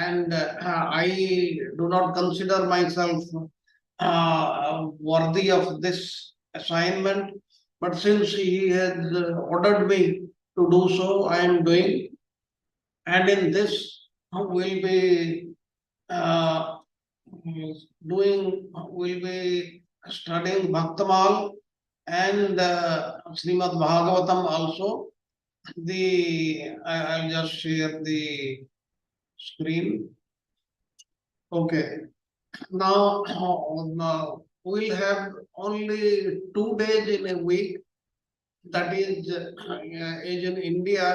and I do not consider myself worthy of this assignment. But since he has ordered me to do so, I am doing. And in this, we'll be uh, we'll be studying Bhakta Maal and Srimad Bhagavatam also. I'll just share the screen. Okay. Now, we'll have only 2 days in a week. That is in India,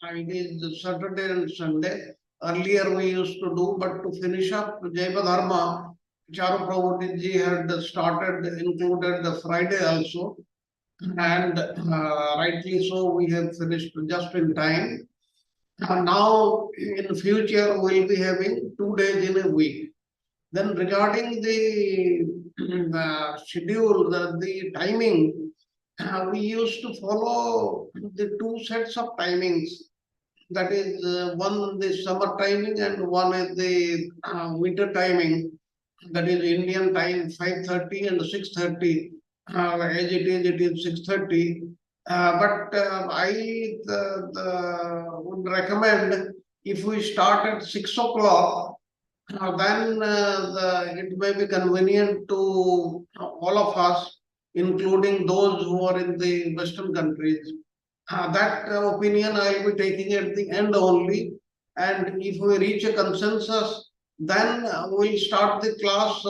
it is Saturday and Sunday. Earlier we used to do, but to finish up Jaiva Dharma, Charu Prabhupada ji had started, included the Friday also. And rightly so, we have finished just in time. Now, in future, we'll be having 2 days in a week. Then regarding the schedule, the timing, we used to follow the two sets of timings. That is one the summer timing and one is the winter timing. That is Indian time 5:30 and 6:30. As it is 6:30. But would recommend if we start at 6 o'clock, then it may be convenient to all of us, including those who are in the Western countries. That opinion I will be taking at the end only. And if we reach a consensus, then we'll start the class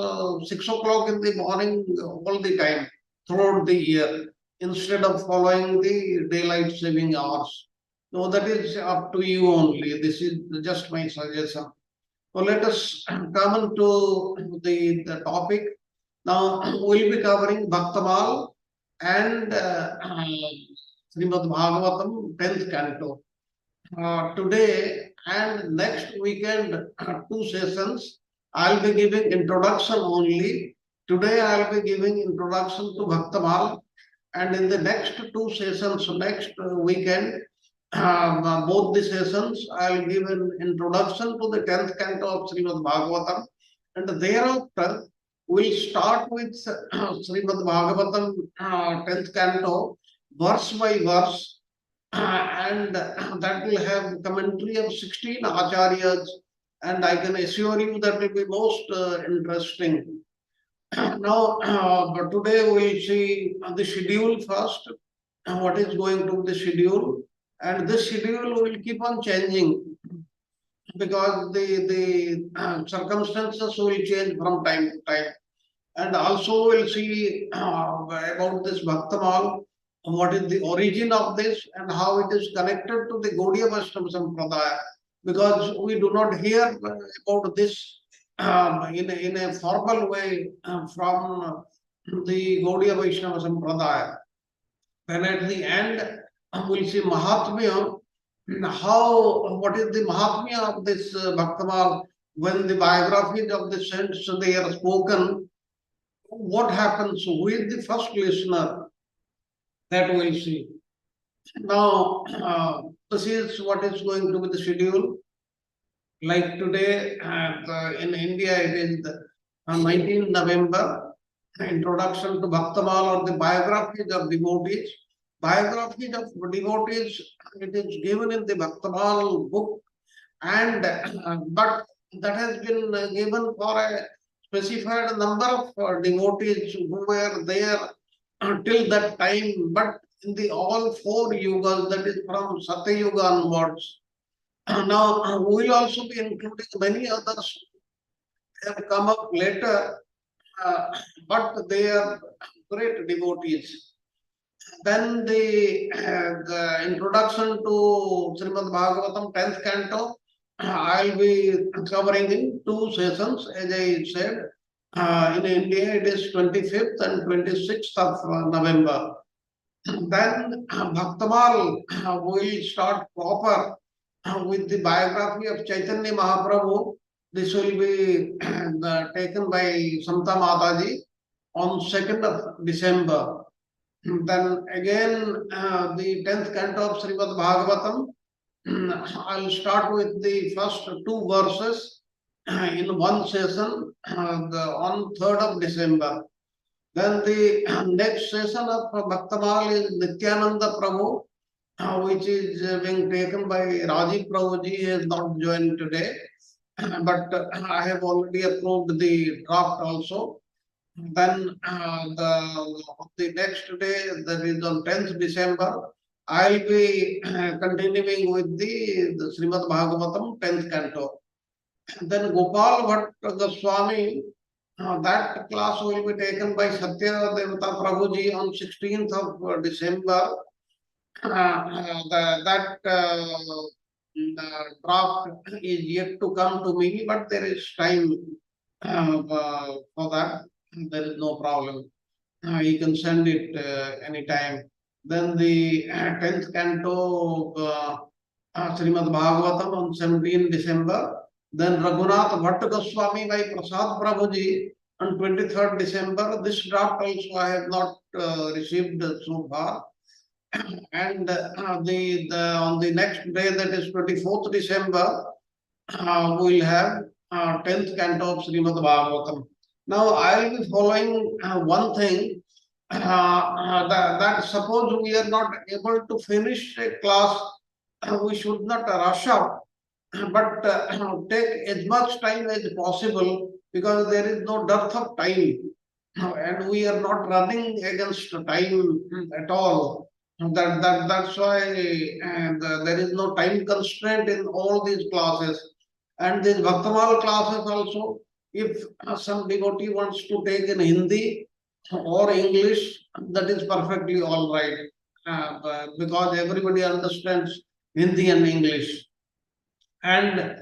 6 o'clock in the morning all the time throughout the year instead of following the daylight saving hours. So that is up to you only. This is just my suggestion. So let us come into the topic. Now we'll be covering Bhaktamal and Srimad Bhagavatam 10th canto. Today and next weekend, 2 sessions. I'll be giving introduction only. Today I'll be giving introduction to Bhaktamal, and in the next 2 sessions, next weekend, both the sessions, I'll give an introduction to the 10th canto of Srimad Bhagavatam, and thereafter we'll start with Srimad Bhagavatam 10th canto, verse by verse, and that will have commentary of 16 acharyas, and I can assure you that will be most interesting. Now, but today we'll see the schedule first, what is going to be the schedule, and this schedule will keep on changing because the circumstances will change from time to time. And also we'll see about this Bhaktamal, what is the origin of this and how it is connected to the Gaudiya Vaishnava Sampradaya, because we do not hear about this in a formal way from the Gaudiya Vaishnava Sampradaya. Then at the end, we'll see Mahatmya, what is the Mahatmya of this Bhaktamal, when the biographies of the saints they are spoken, what happens with the first listener, that we'll see. Now, this is what is going to be the schedule. Like today, in India, it is 19 November, introduction to Bhaktamal or the biographies of devotees. Biographies of devotees, it is given in the Bhaktamal book, and but that has been given for a specified number of devotees who were there until that time, but in the all 4 yugas, that is from Satya Yuga onwards. Now, we will also be including many others who have come up later, but they are great devotees. Then the introduction to Srimad Bhagavatam 10th canto, I'll be covering in 2 sessions, as I said. In India, it is 25th and 26th of November. Then Bhaktamal will start proper with the biography of Chaitanya Mahaprabhu. This will be taken by Samta Mataji on 2nd of December. Then again, the 10th canto of Srimad Bhagavatam, I'll start with the first 2 verses in one session on 3rd of December. Then the next session of Bhakta Maal is Nityananda Prabhu, which is being taken by Rajiv Prabhuji. He has not joined today, but I have already approved the draft also. Then the next day, that is on 10th December, I'll be continuing with the Srimad Bhagavatam 10th canto. Then Gopal Bhatt Goswami, that class will be taken by Satya Devata Prabhuji on 16th of December. That draft is yet to come to me, but there is time for that. There is no problem. You can send it anytime. Then the 10th canto Srimad Bhagavatam on 17 December. Then Raghunath Bhatt Goswami by Prasad Prabhuji on 23rd December. This draft also I have not received so far. And on the next day, that is 24th December, we'll have 10th canto of Srimad Bhagavatam. Now, I will be following one thing, that suppose we are not able to finish a class, we should not rush up, but take as much time as possible, because there is no dearth of time, and we are not running against time at all. That's why there is no time constraint in all these classes. And these Bhaktamal classes also, if some devotee wants to take in Hindi or English, that is perfectly all right, because everybody understands Hindi and English. And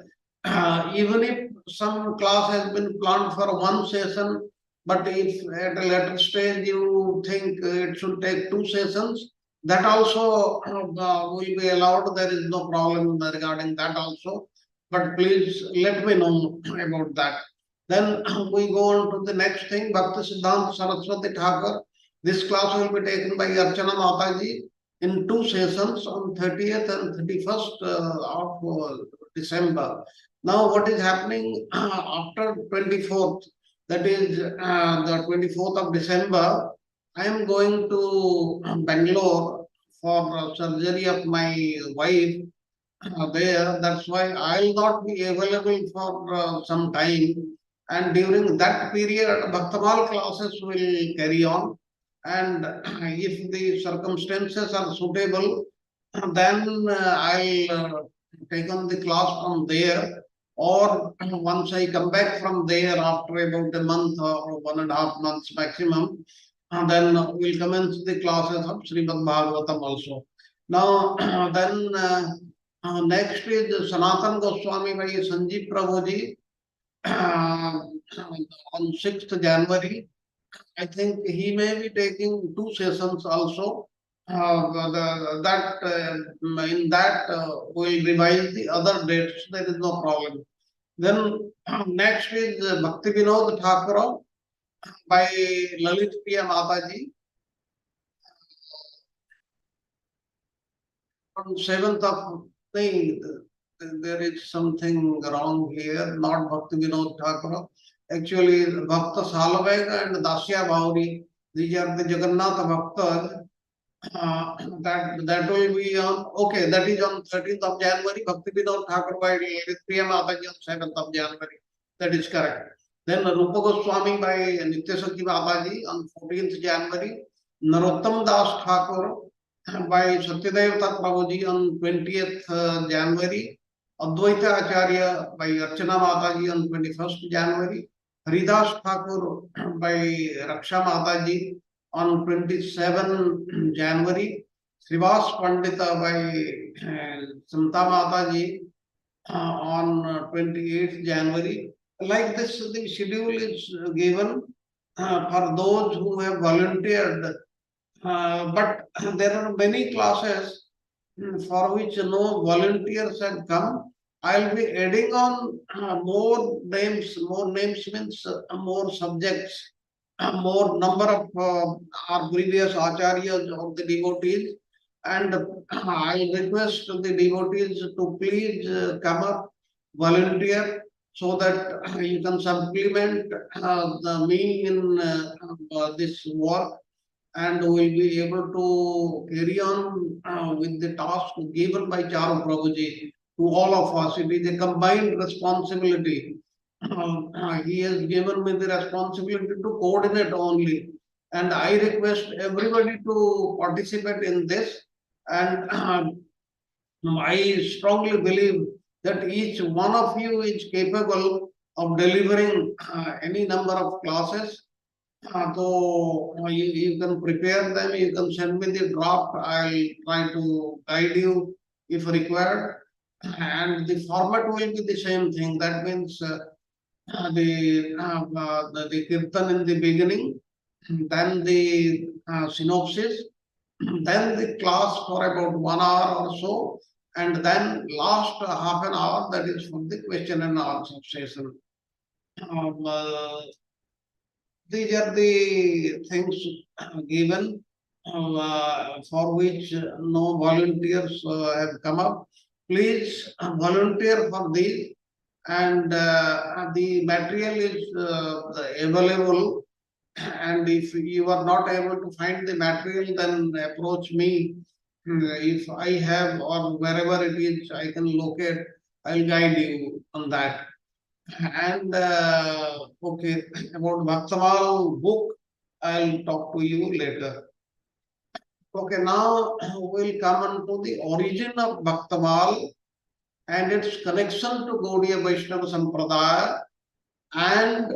even if some class has been planned for one session, but if at a later stage you think it should take two sessions, that also will be allowed. There is no problem regarding that also. But please let me know about that. Then we go on to the next thing, Bhakti Siddhanta Saraswati Thakur. This class will be taken by Archana Mataji in two sessions on 30th and 31st of December. Now, what is happening after 24th, that is the 24th of December, I am going to Bangalore for surgery of my wife there. That's why I'll not be available for some time. And during that period, Bhaktamal classes will carry on. And if the circumstances are suitable, then I'll take on the class from there. Or once I come back from there after about a month or 1.5 months maximum, then we'll commence the classes of Srimad Bhagavatam also. Now, then next is Sanatan Goswami by Sanjeev Prabhuji on 6th January. I think he may be taking two sessions also. In that we'll revise the other dates. There is no problem. Then next is Bhakti Vinod Thakur by Lalit Priya Mataji on 7th of May. There is something wrong here, not Bhakti Vinod Thakur. Actually, Bhakta Salveg and Dasya Bhauri, these are the Jagannath Bhaktas. That will be on, okay, that is on 13th of January, Bhakti Vinod Thakur by Priya Mataji on 7th of January. That is correct. Then Rupa Goswami by Nityasakhi Mataji on 14th January. Narottam Das Thakur by Satyadevata Prabhuji on 20th January. Advaita Acharya by Archana Mataji on 21st January. Haridas Thakur by Raksha Mataji on 27 January. Srivas Pandita by Samta Mataji on 28th January. Like this, the schedule is given for those who have volunteered. But there are many classes for which no volunteers have come. I'll be adding on more names. More names means more subjects, more number of our previous acharyas of the devotees. And I request the devotees to please come up, volunteer, so that you can supplement me in this work, and will be able to carry on with the task given by Charu Prabhuji to all of us. It is a combined responsibility. He has given me the responsibility to coordinate only, and I request everybody to participate in this. And I strongly believe that each one of you is capable of delivering any number of classes. So you can prepare them, you can send me the draft, I'll try to guide you if required. And the format will be the same thing. That means the kirtan in the beginning, then the synopsis, then the class for about 1 hour or so, and then last half an hour, that is for the question and answer session. Um, uh, these are the things given for which no volunteers have come up. Please volunteer for these, and the material is available. And if you are not able to find the material, then approach me. If I have, or wherever it is, I can locate, I'll guide you on that. And okay, about Bhaktamal book, I'll talk to you later. Okay, now we'll come on to the origin of Bhaktamal and its connection to Gaudiya Vaishnava Sampradaya and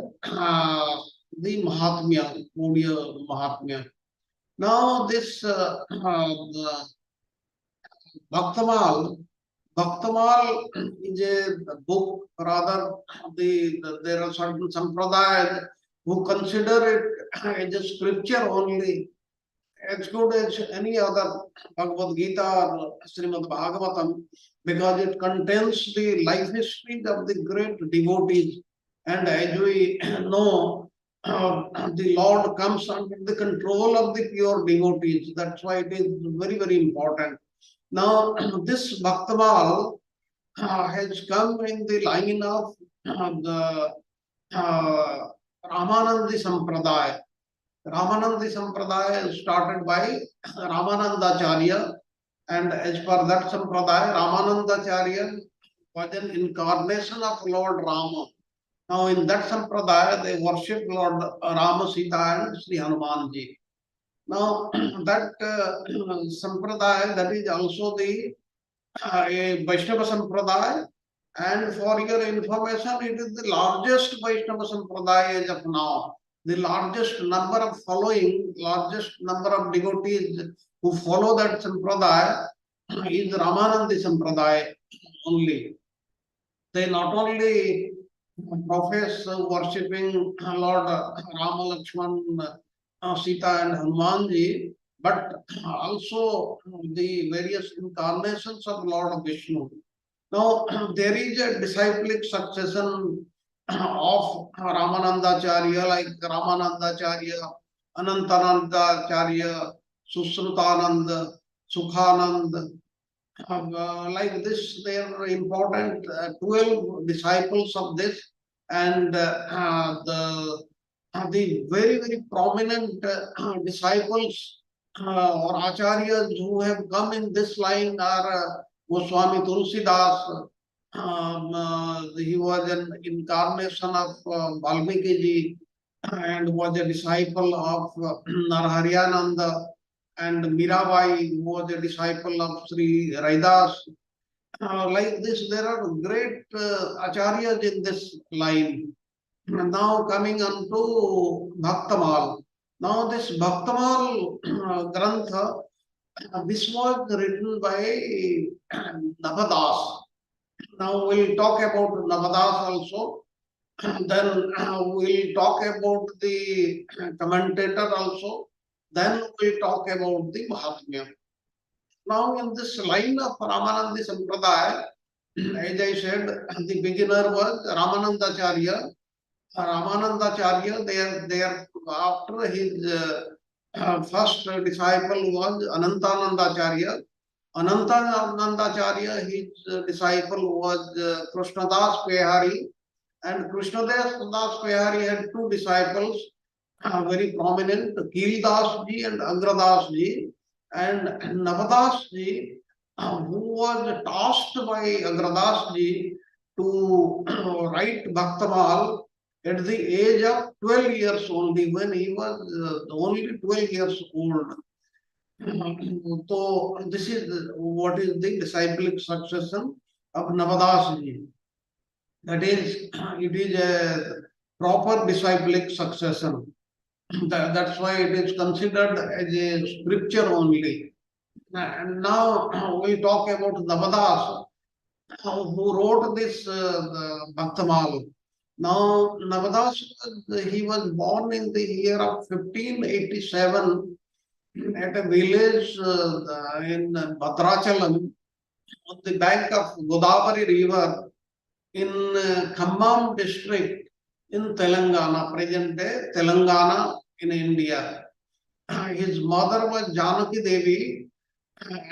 the Mahatmya, Gaudiya Mahatmya. Now this the Bhaktamal, Bhaktamal is a book, rather there are certain sampradayas who consider it as a scripture only, as good as any other Bhagavad Gita or Srimad Bhagavatam, because it contains the life history of the great devotees. And as we know, the Lord comes under the control of the pure devotees. That's why it is very, very important. Now, this Bhaktamal has come in the line of the Ramanandi Sampradaya. Ramanandi Sampradaya is started by Ramanandacharya, and as per that Sampradaya, Ramanandacharya was an incarnation of Lord Rama. Now, in that Sampradaya, they worship Lord Rama, Sita, and Sri Hanumanji. Now, that Sampradaya, that is also the a Vaishnava Sampradaya, and for your information, it is the largest Vaishnava Sampradaya as of now. The largest number of following, largest number of devotees who follow that Sampradaya is Ramanandi Sampradaya only. They not only profess worshipping Lord Rama, Lakshman, Sita and Hanumanji, but also the various incarnations of Lord Vishnu. Now, there is a disciplic succession of Ramanandacharya, like Ramanandacharya, Anantanandacharya, Susrutananda, Sukhananda. Like this, there are important 12 disciples of this, and the very, very prominent disciples or acharyas who have come in this line are Goswami Tulsidas. He was an incarnation of Valmiki ji and was a disciple of Narhariyananda, and Mirabai, who was a disciple of Sri Raidas. Like this, there are great acharyas in this line. Now coming on to Bhaktamal. Now this Bhaktamal Grantha, this was written by Navadas. Now we'll talk about Navadas also. Then we'll talk about the commentator also. Then we'll talk about the Mahatmya. Now in this line of Ramanandi Sampradaya, as I said, the beginner was Ramanandacharya. Ramanandacharya, there after his first disciple was Anantanandacharya. Anantanandacharya, his disciple was Krishnadas Pehari, And Krishnadas Das Vihari had two disciples, very prominent, Kildas ji and Agradas ji. And Navadas ji, who was tasked by Agradas ji to write Bhakta Maal at the age of 12 years only, when he was only 12 years old. So this is what is the disciplic succession of Navadas ji. That is, it is a proper disciplic succession. That's why it is considered as a scripture only. And now we talk about Navadas, who wrote this Bhaktamal. Now, Navadas, he was born in the year of 1587 at a village in Bhadrachalam on the bank of Godavari River in Khammam district in Telangana, present day Telangana in India. His mother was Janaki Devi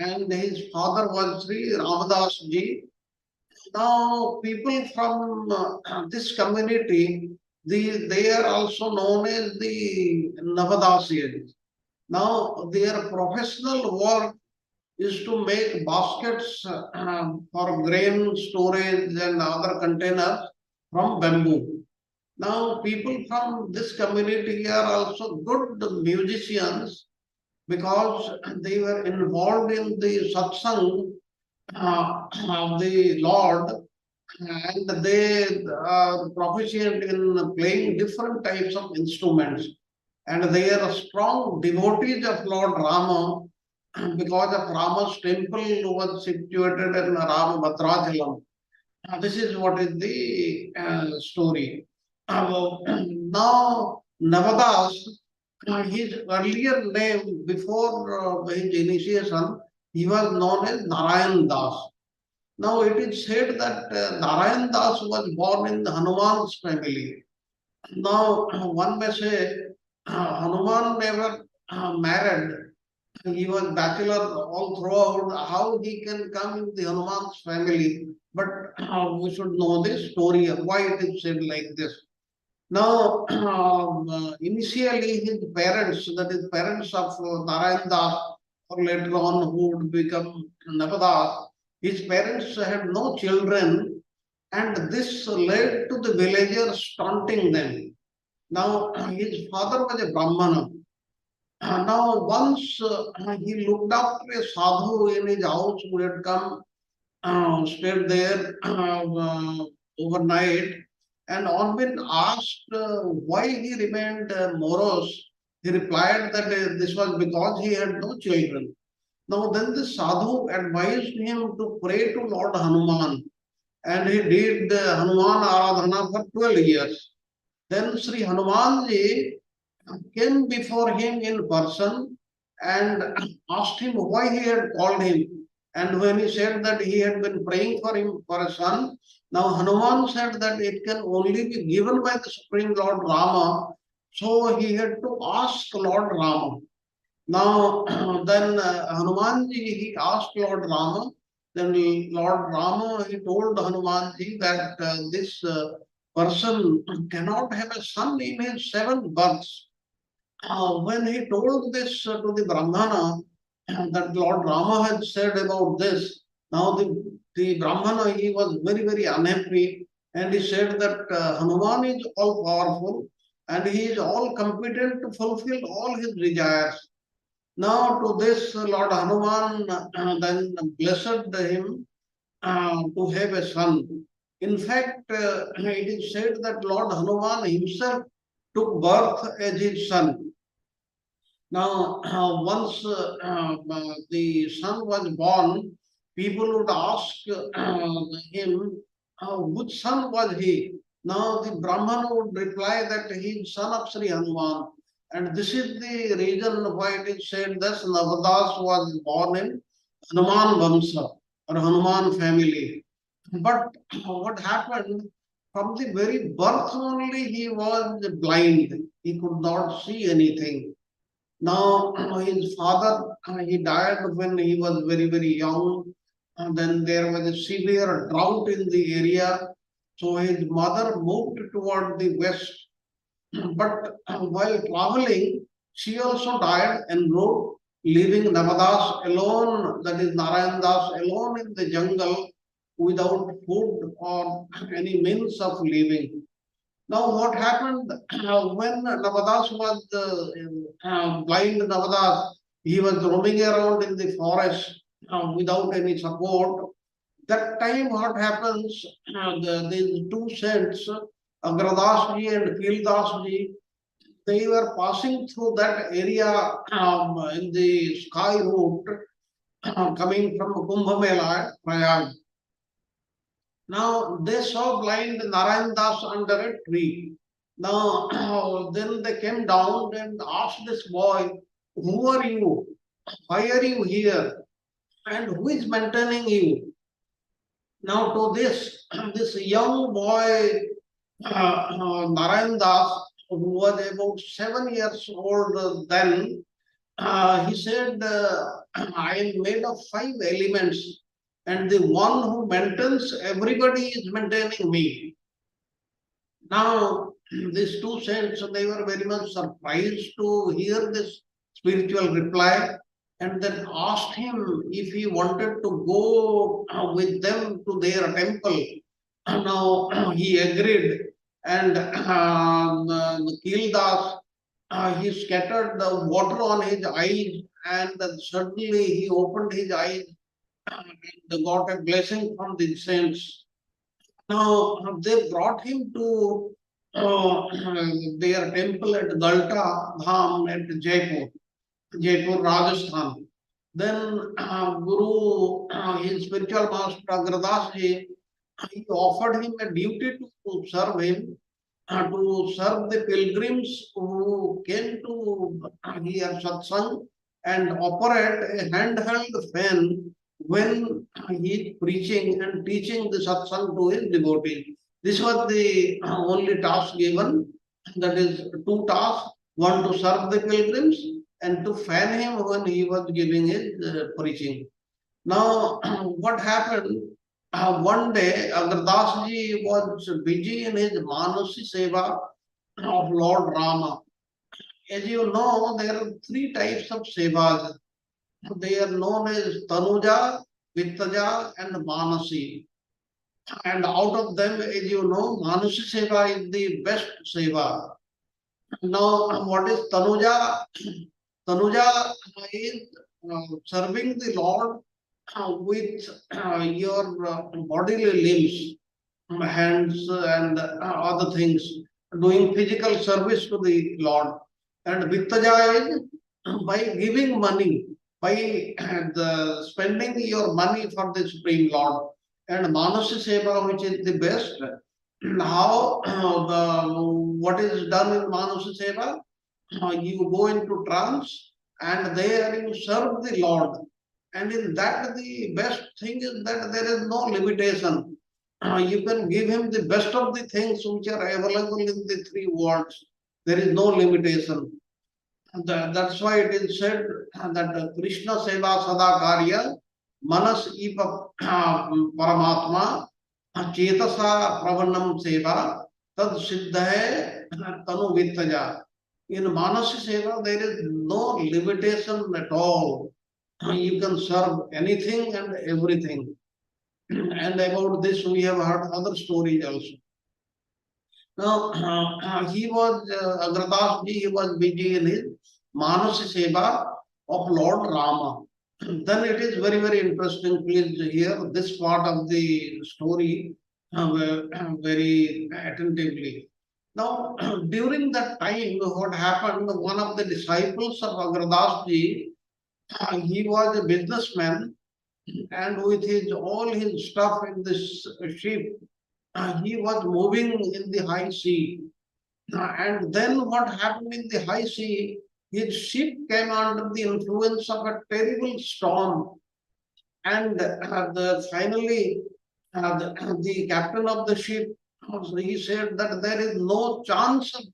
and his father was Sri Ramadas ji. Now, people from this community, they are also known as the Navadasiyas. Now, their professional work is to make baskets for grain storage and other containers from bamboo. Now, people from this community are also good musicians because they were involved in the satsang of the Lord, and they are proficient in playing different types of instruments. And they are strong devotees of Lord Rama because of Rama's temple was situated in Ramabhadrachalam. This is what is the story. Now, Navadas, his earlier name before his initiation, he was known as Narayan Das. Now, it is said that Narayan Das was born in Hanuman's family. Now, one may say Hanuman never married. He was bachelor all throughout. How he can come in the Hanuman's family? But we should know the story of why it is said like this. Now, initially his parents, that is parents of Narayan Das, or later on who would become Navadas, his parents had no children, and this led to the villagers taunting them. Now, his father was a Brahmana. Now, once he looked after a sadhu in his house who had come, stayed there overnight, and on being asked why he remained morose, he replied that this was because he had no children. Now, then the sadhu advised him to pray to Lord Hanuman, and he did Hanuman Aradhana for 12 years. Then Sri Hanumanji came before him in person and asked him why he had called him. And when he said that he had been praying for him for a son, now Hanuman said that it can only be given by the Supreme Lord Rama. So he had to ask Lord Rama. Now, then Hanumanji, he asked Lord Rama. Then Lord Rama, he told Hanumanji that this person cannot have a son in his 7 births. When he told this to the Brahmana, that Lord Rama had said about this, now the Brahmana, he was very, very unhappy, and he said that Hanuman is all powerful and he is all competent to fulfill all his desires. Now to this Lord Hanuman then blessed him to have a son. In fact, it is said that Lord Hanuman himself took birth as his son. Now, once the son was born, people would ask him, which son was he? Now, the Brahman would reply that he is son of Sri Hanuman. And this is the reason why it is said that Navadas was born in Hanuman Vamsa or Hanuman family. But what happened, from the very birth only he was blind. He could not see anything. Now, his father, he died when he was very, very young. And then there was a severe drought in the area. So his mother moved toward the west. But while traveling, she also died en route, leaving Navadas alone, that is Narayan Das alone in the jungle without food or any means of living. Now, what happened when Navadas was blind Navadas, he was roaming around in the forest without any support. That time, what happens, these two saints, Agradasji and Kildasji, they were passing through that area in the sky route coming from Kumbh Mela, Prayag. Now they saw blind Narayan Das under a tree. Now then they came down and asked this boy, "Who are you? Why are you here? And who is maintaining you?" Now to this, this young boy, Narayan Das, who was about 7 years old then, he said, I am made of 5 elements, and the one who maintains everybody is maintaining me. Now, these two saints, they were very much surprised to hear this spiritual reply and then asked him if he wanted to go with them to their temple. Now, he agreed, and Kildas, he scattered the water on his eyes, and then suddenly he opened his eyes and got a blessing from the saints. Now they brought him to their temple at Galta Dham at Jaipur, Rajasthan. Then Guru, his spiritual master Agradas ji, he offered him a duty to serve him, to serve the pilgrims who came to hear satsang and operate a handheld fan when he is preaching and teaching the satsang to his devotees. This was the only task given, that is two tasks, one to serve the pilgrims and to fan him when he was giving his preaching. Now, what happened? One day, Agardas ji was busy in his Manasi Seva of Lord Rama. As you know, there are three types of sevas. They are known as Tanuja, Vittaja, and Manasi. And out of them, as you know, Manasi Seva is the best Seva. Now, what is Tanuja? Tanuja is serving the Lord with your bodily limbs, hands, and other things, doing physical service to the Lord. And Vittaja is by giving money, by spending your money for the Supreme Lord. And Manasi Seva, which is the best, how what is done in Manasi Seva? You go into trance and there you serve the Lord. And in that, the best thing is that there is no limitation. You can give him the best of the things which are available in the three worlds. There is no limitation. That's why it is said that Krishna Seva Sada Karya Manas Ipa Paramatma Chetasa Pravanam Seva Tad Siddhaye Tanu Vittaja. In Manasi Seva, there is no limitation at all. You can serve anything and everything. And about this, we have heard other stories also. Now, he was, Agradas ji, he was busy in his Manasi Seva of Lord Rama. Then it is very, very interesting. Please hear this part of the story very attentively. Now, during that time, what happened, one of the disciples of Agradas ji, he was a businessman, and with his all his stuff in this ship, he was moving in the high sea. And then what happened in the high sea, his ship came under the influence of a terrible storm. And finally, the captain of the ship, he said that there is no chance of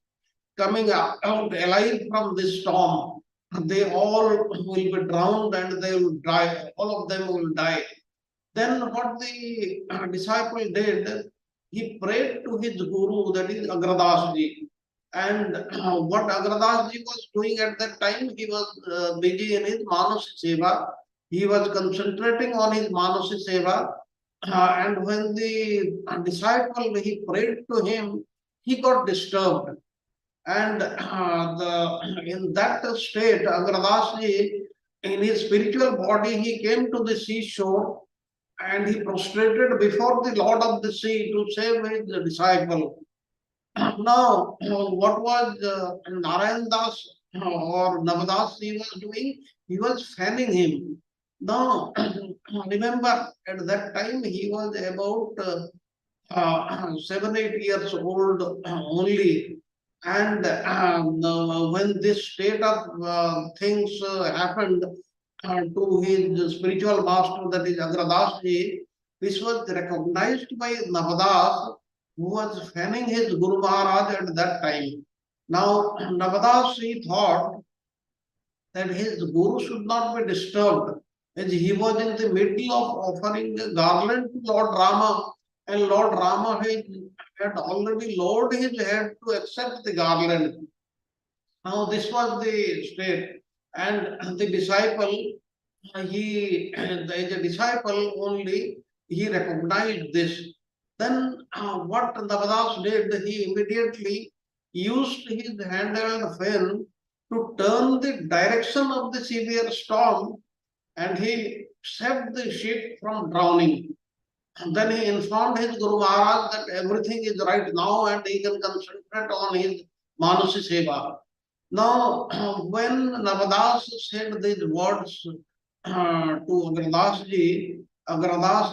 coming out alive from this storm. They all will be drowned and they will die. All of them will die. Then what the disciple did, he prayed to his guru, that is Agradas ji. And what Agradas ji was doing at that time, he was busy in his Manasi Seva. He was concentrating on his Manasi Seva. And when the disciple, he prayed to him, he got disturbed. And in that state, Agradas ji, in his spiritual body, he came to the seashore and he prostrated before the Lord of the Sea to save his disciple. Now, what was Narayan Das or Navadas he was doing? He was fanning him. Now, remember, at that time he was about 7, 8 years old only. And when this state of things happened to his spiritual master, that is Agradas ji, this was recognized by Navadas, who was fanning his Guru Maharaj at that time. Now, Navadas he thought that his Guru should not be disturbed, as he was in the middle of offering a garland to Lord Rama, and Lord Rama had already lowered his head to accept the garland. Now, this was the state, and the disciple, as a disciple only, he recognized this. Then what Navadas did, he immediately used his handheld fan to turn the direction of the severe storm, and he saved the ship from drowning. And then he informed his Guru Maharaj that everything is right now and he can concentrate on his Manasi Seva. Now, when Navadas said these words to Agradas ji,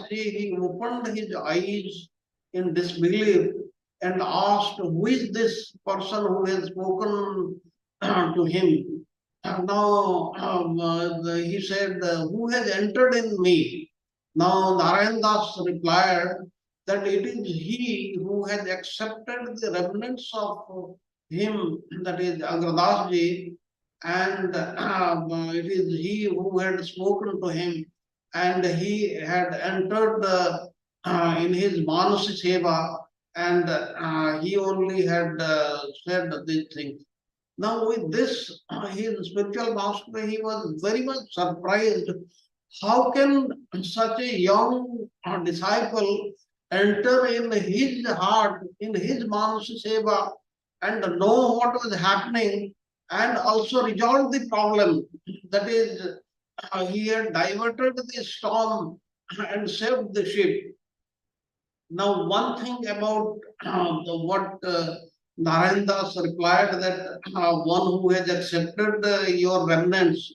he opened his eyes in disbelief and asked, who is this person who has spoken to him? Now, he said, who has entered in me? Now, Narayan Das replied that it is he who has accepted the remnants of him, that is Agradas ji, and it is he who had spoken to him, and he had entered in his Manasi Seva, and he only had said these things. Now, with this, his spiritual master, he was very much surprised. How can such a young disciple enter in his heart, in his Manasi Seva, and know what was happening and also resolve the problem? That is, he had diverted the storm and saved the ship. Now, one thing about what Narayan Das replied, that one who has accepted your remnants,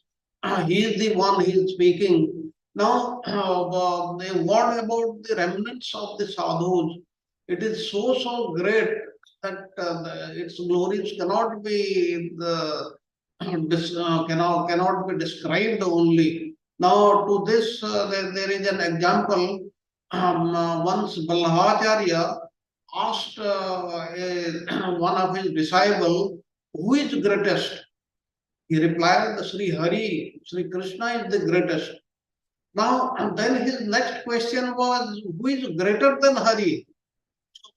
he is the one he is speaking. Now, what about the remnants of the sadhus? It is so great that its glories cannot be cannot be described only. Now, to this, there is an example. Once Balhavacharya asked one of his disciples, who is greatest? He replied, Sri Hari, Sri Krishna is the greatest. Now, and then his next question was, who is greater than Hari?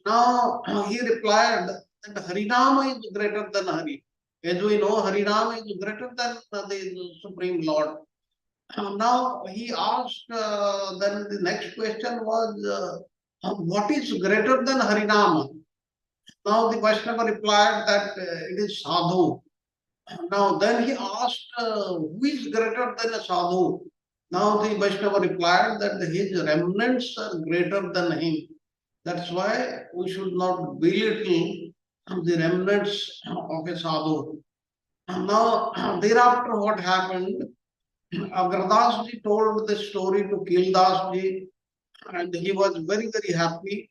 Now, he replied that Harinama is greater than Hari. As we know, Harinama is greater than the Supreme Lord. Now, he asked, then the next question was, what is greater than Harinama? Now, the Vaishnava replied that it is Sadhu. Now, then he asked, who is greater than a sadhu? Now, the Vaishnava replied that his remnants are greater than him. That's why we should not belittle the remnants of a sadhu. Now, thereafter, what happened? Agradas ji told the story to Kildas ji, and he was very happy.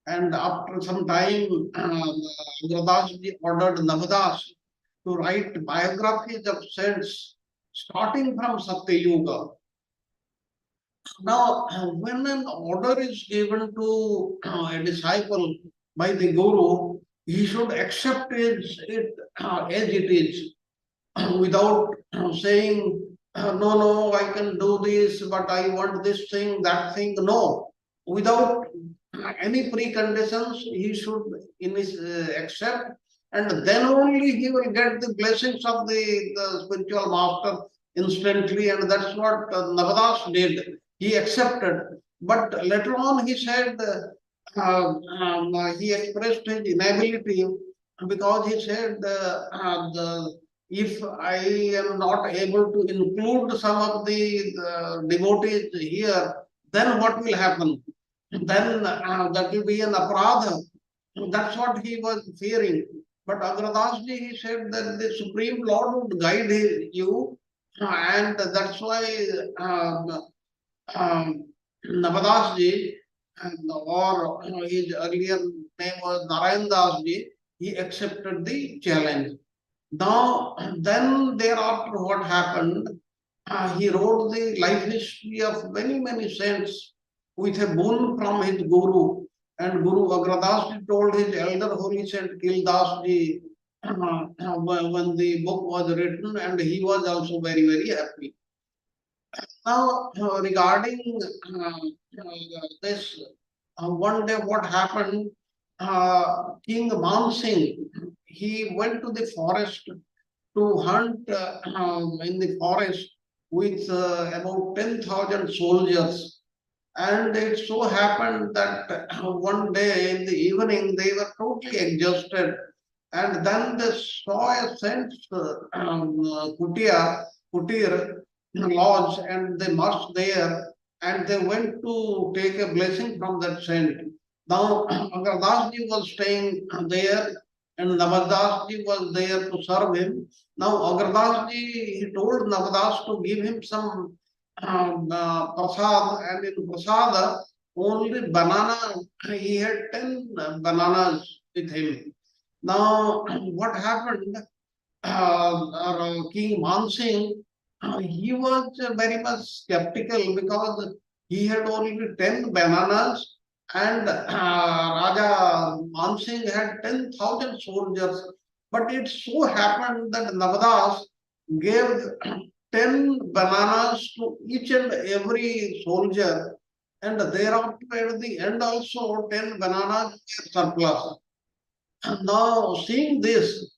And after some time, Agradas ji ordered Navadas to write biographies of saints starting from Satya Yuga. Now, when an order is given to a disciple by the Guru, he should accept it as it is, without saying, no, I can do this, but I want this thing, that thing. No, without any preconditions he should accept, and then only he will get the blessings of the spiritual master instantly, and that's what Navadas did. He accepted, but later on he said, he expressed his inability because he said, if I am not able to include some of the devotees here, then what will happen? Then that will be an aparadha. That's what he was fearing. But Agradasji, he said that the Supreme Lord would guide you, and that's why Navadasji, or his earlier name was Narayan Dasji, he accepted the challenge. Now, then thereafter, what happened? He wrote the life history of many, many saints with a boon from his guru. And Guru Agradasji told his elder holy saint Kildasji when the book was written, and he was also very, very happy. Now, regarding this, one day what happened, King Man Singh, he went to the forest to hunt in the forest with about 10,000 soldiers. And it so happened that one day in the evening they were totally exhausted. And then they saw a saint's kutir lodge, and they marched there, and they went to take a blessing from that saint. Now, Agardasji was staying there, and Navadasji was there to serve him. Now, Agardasji, he told Navadas to give him some prasad, and in prasad, only banana, he had 10 bananas with him. Now, what happened? King Mansingh, he was very much skeptical because he had only 10 bananas, and Raja Mansingh had 10,000 soldiers. But it so happened that Navadas gave 10 bananas to each and every soldier, and thereafter at the end also 10 bananas were surplus. And now seeing this,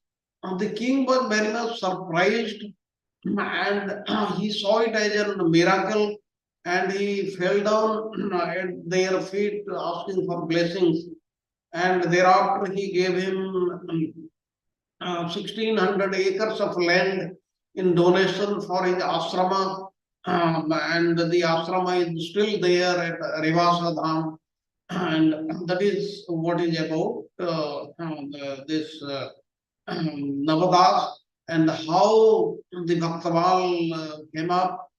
the king was very much surprised, and he saw it as a miracle, and he fell down at their feet asking for blessings. And thereafter he gave him 1600 acres of land in donation for his ashrama, and the ashrama is still there at Revasa Dham, and that is what is about this Navadas, and how the Bhaktamal came up,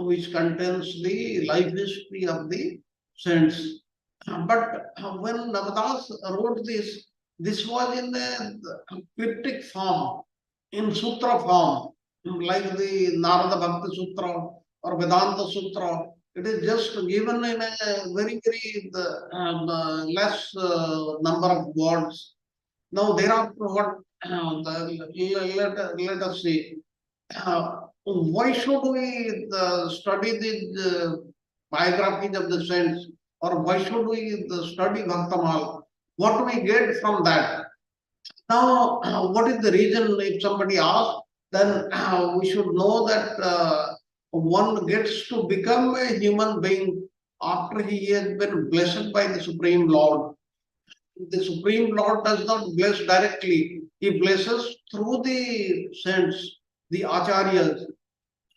which contains the life history of the saints. But when Navadas wrote this, this was in a cryptic form, in sutra form, like the Narada Bhakti Sutra or Vedanta Sutra. It is just given in a very, very less number of words. Now, thereafter, what let us see. Why should we study the biographies of the saints, or why should we study Bhaktamal? What do we get from that? Now, what is the reason? If somebody asks, then we should know that one gets to become a human being after he has been blessed by the Supreme Lord. The Supreme Lord does not bless directly, he blesses through the saints, the acharyas.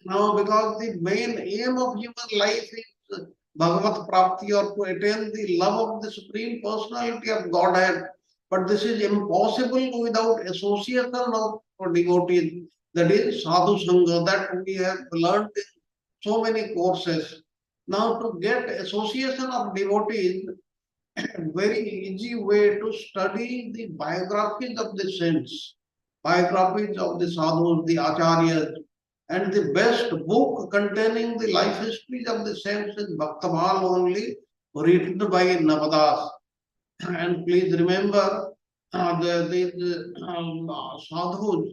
Now, because the main aim of human life is Bhagavat Prapti, or to attain the love of the Supreme Personality of Godhead. But this is impossible without association of devotees. That is sadhu sangha, that we have learned in so many courses. Now, to get association of devotees, a very easy way to study the biographies of the saints, biographies of the sadhus, the acharyas, and the best book containing the life histories of the saints is Bhaktamal only, written by Navadas. And please remember, the sadhus,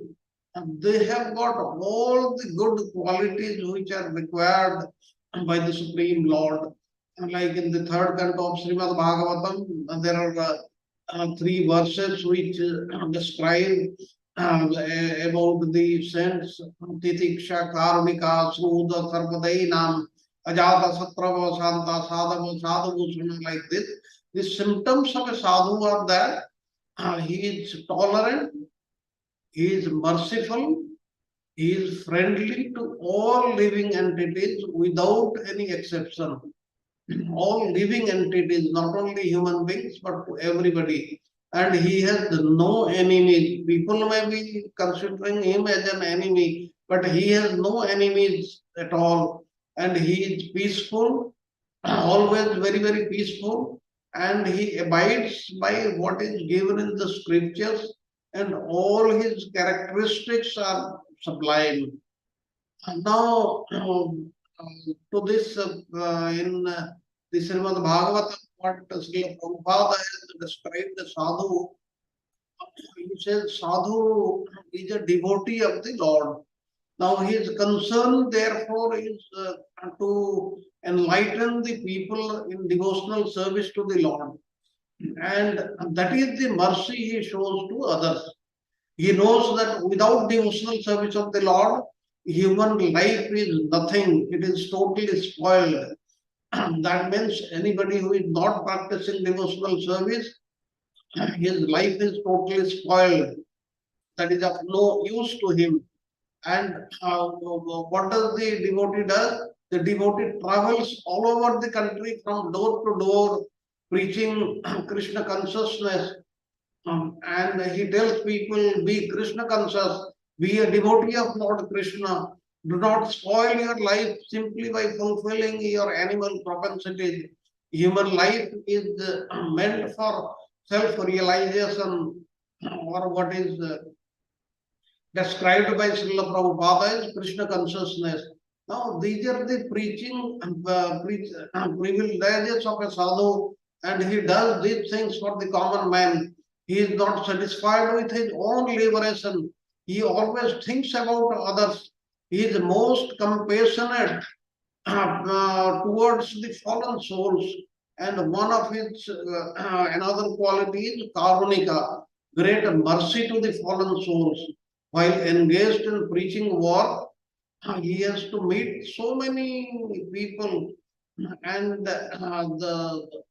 they have got all the good qualities which are required by the Supreme Lord. like in the third canto of Srimad Bhagavatam, there are 3 verses which describe about the saints, Titiksha, Karunika, Sruda, Sarvadainam, Ajata, Satrava, Santa, Sadhava, Sadhu, like this. The symptoms of a sadhu are that he is tolerant, he is merciful, he is friendly to all living entities without any exception. All living entities, not only human beings, but to everybody. And he has no enemies. People may be considering him as an enemy, but he has no enemies at all. And he is peaceful, always very, very peaceful. And he abides by what is given in the scriptures, and all his characteristics are sublime. And now, to this, in the Srimad Bhagavatam, what Srila Prabhupada has described the sadhu, he says sadhu is a devotee of the Lord. Now his concern therefore is to enlighten the people in devotional service to the Lord. And that is the mercy he shows to others. He knows that without devotional service of the Lord, human life is nothing. It is totally spoiled. That means anybody who is not practicing devotional service, his life is totally spoiled. That is of no use to him. And what does the devotee do? The devotee travels all over the country from door to door, preaching Krishna consciousness. And he tells people, be Krishna conscious, be a devotee of Lord Krishna. Do not spoil your life simply by fulfilling your animal propensities. Human life is meant for self-realization, or what is described by Srila Prabhupada as Krishna consciousness. Now, these are the privileges of a sadhu, and he does these things for the common man. He is not satisfied with his own liberation. He always thinks about others. He is most compassionate towards the fallen souls. And one of his another quality is karunika, great mercy to the fallen souls. While engaged in preaching work, he has to meet so many people, and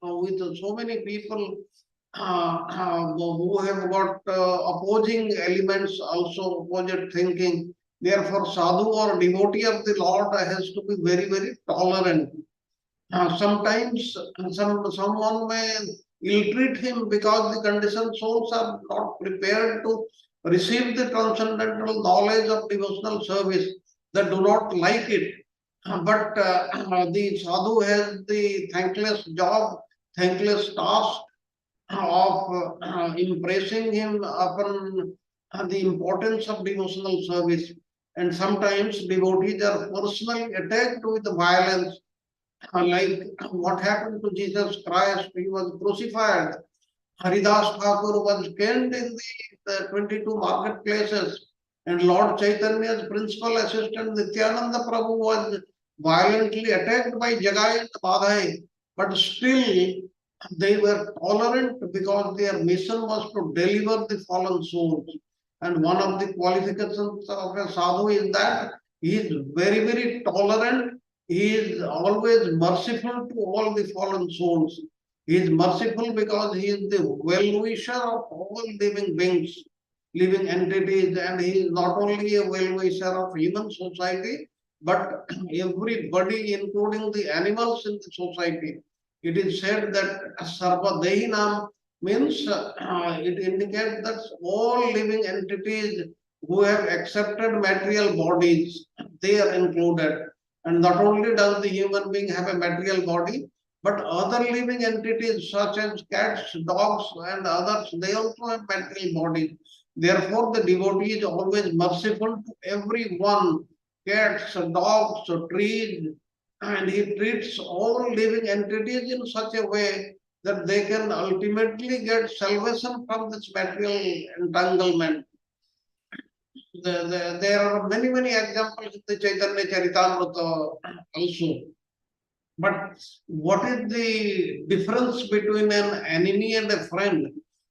with so many people who have got opposing elements, also opposite thinking. Therefore, sadhu or devotee of the Lord has to be very, very tolerant. Sometimes someone may ill-treat him because the conditioned souls are not prepared to receive the transcendental knowledge of devotional service. They do not like it. But the sadhu has the thankless job, thankless task of impressing him upon the importance of devotional service. And sometimes devotees are personally attacked with violence, like what happened to Jesus Christ. He was crucified. Haridas Thakur was killed in the 22 marketplaces, and Lord Chaitanya's principal assistant Nityananda Prabhu was violently attacked by Jagai and Madhai. But still, they were tolerant because their mission was to deliver the fallen souls. And one of the qualifications of a sadhu is that he is very, very tolerant. He is always merciful to all the fallen souls. He is merciful because he is the well-wisher of all living beings, living entities, and he is not only a well-wisher of human society, but everybody, including the animals in the society. It is said that Sarva Dehinam means it indicates that all living entities who have accepted material bodies, they are included. And not only does the human being have a material body, but other living entities such as cats, dogs, and others, they also have material bodies. Therefore, the devotee is always merciful to everyone, cats, dogs, trees, and he treats all living entities in such a way that they can ultimately get salvation from this material entanglement. There are many, many examples in the Chaitanya Charitamrita also. But what is the difference between an enemy and a friend?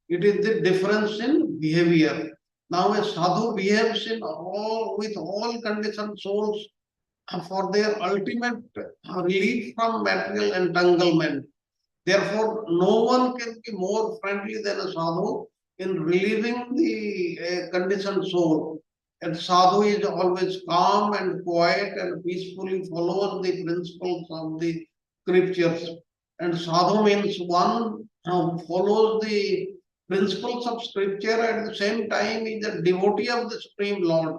It is the difference in behavior. Now a sadhu behaves with all conditioned souls for their ultimate relief from material entanglement. Therefore, no one can be more friendly than a sadhu in relieving the conditioned soul. And sadhu is always calm and quiet and peacefully follows the principles of the scriptures. And sadhu means one who follows the principles of scripture at the same time is a devotee of the Supreme Lord.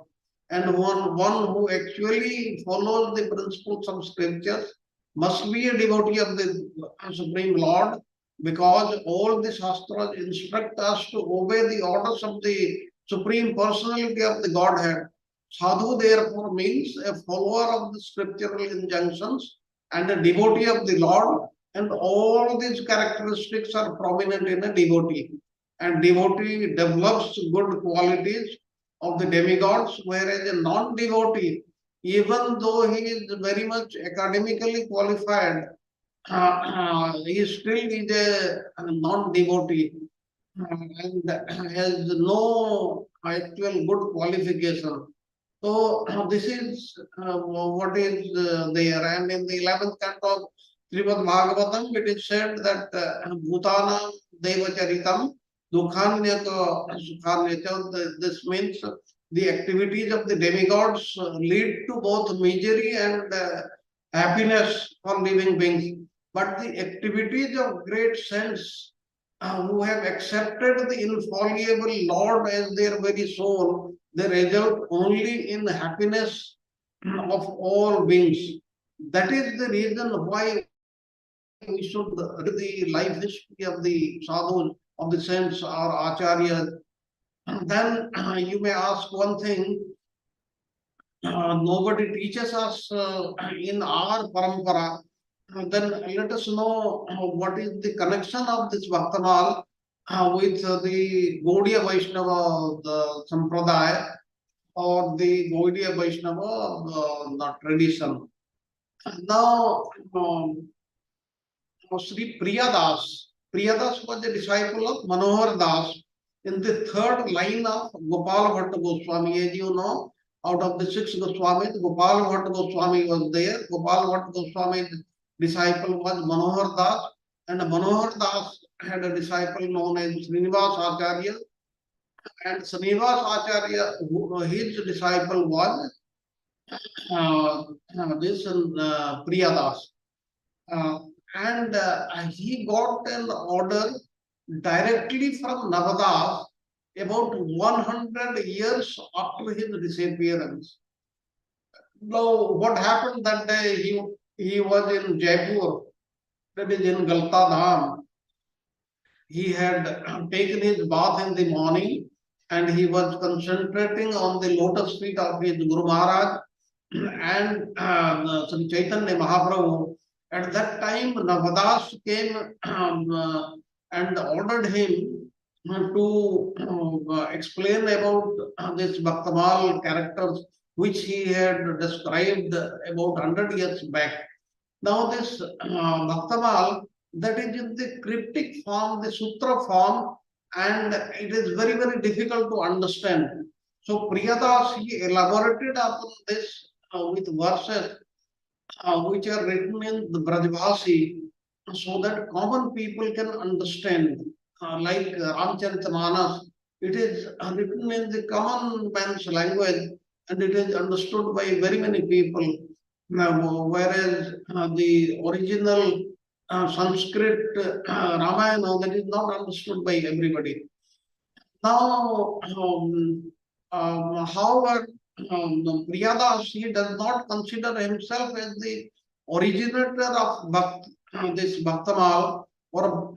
And one who actually follows the principles of scriptures must be a devotee of the Supreme Lord, because all the Shastras instruct us to obey the orders of the Supreme Personality of the Godhead. Sadhu therefore means a follower of the scriptural injunctions and a devotee of the Lord, and all these characteristics are prominent in a devotee. And devotee develops good qualities of the demigods, whereas a non-devotee, even though he is very much academically qualified, he still is a non-devotee and has no actual good qualification. So this is what is there. And in the 11th canto of Srimad Bhagavatam, it is said that Bhutanam Devacharitam Dukhanyato Sukhanyato. This means the activities of the demigods lead to both misery and happiness for living beings. But the activities of great saints who have accepted the infallible Lord as their very soul, they result only in happiness of all beings. That is the reason why we should read the life history of the sadhus, of the saints or acharyas. And then you may ask one thing, nobody teaches us in our parampara. Then let us know what is the connection of this Bhaktamal with the Gaudiya Vaishnava the Sampradaya or the Gaudiya Vaishnava the tradition. Now, Sri Priyadas was a disciple of Manohar Das in the third line of Gopal Bhatta Goswami. As you know, out of the six Goswamis, Gopal Bhatta Goswami was there. Gopal Bhatta Goswami's disciple was Manohar Das, and Manohar Das had a disciple known as Srinivas Acharya, and Srinivas Acharya, his disciple was this Priyadas. And he got an order directly from Navadas about 100 years after his disappearance. Now, what happened that day? He was in Jaipur, that is in Galta Dham. He had taken his bath in the morning and he was concentrating on the lotus feet of his Guru Maharaj and Sri Chaitanya Mahaprabhu. At that time, Navadas came and ordered him to explain about this Bhaktamal characters which he had described about 100 years back. Now this Bhaktamal, that is in the cryptic form, the sutra form, and it is very, very difficult to understand. So Priyadas, he elaborated upon this with verses which are written in the Brajbhasi so that common people can understand. Like Ramcharitamanas, it is written in the common man's language and it is understood by very many people. Whereas the original Sanskrit Ramayana, that is not understood by everybody. Now, however, Priyadas, he does not consider himself as the originator of this Bhaktamal, or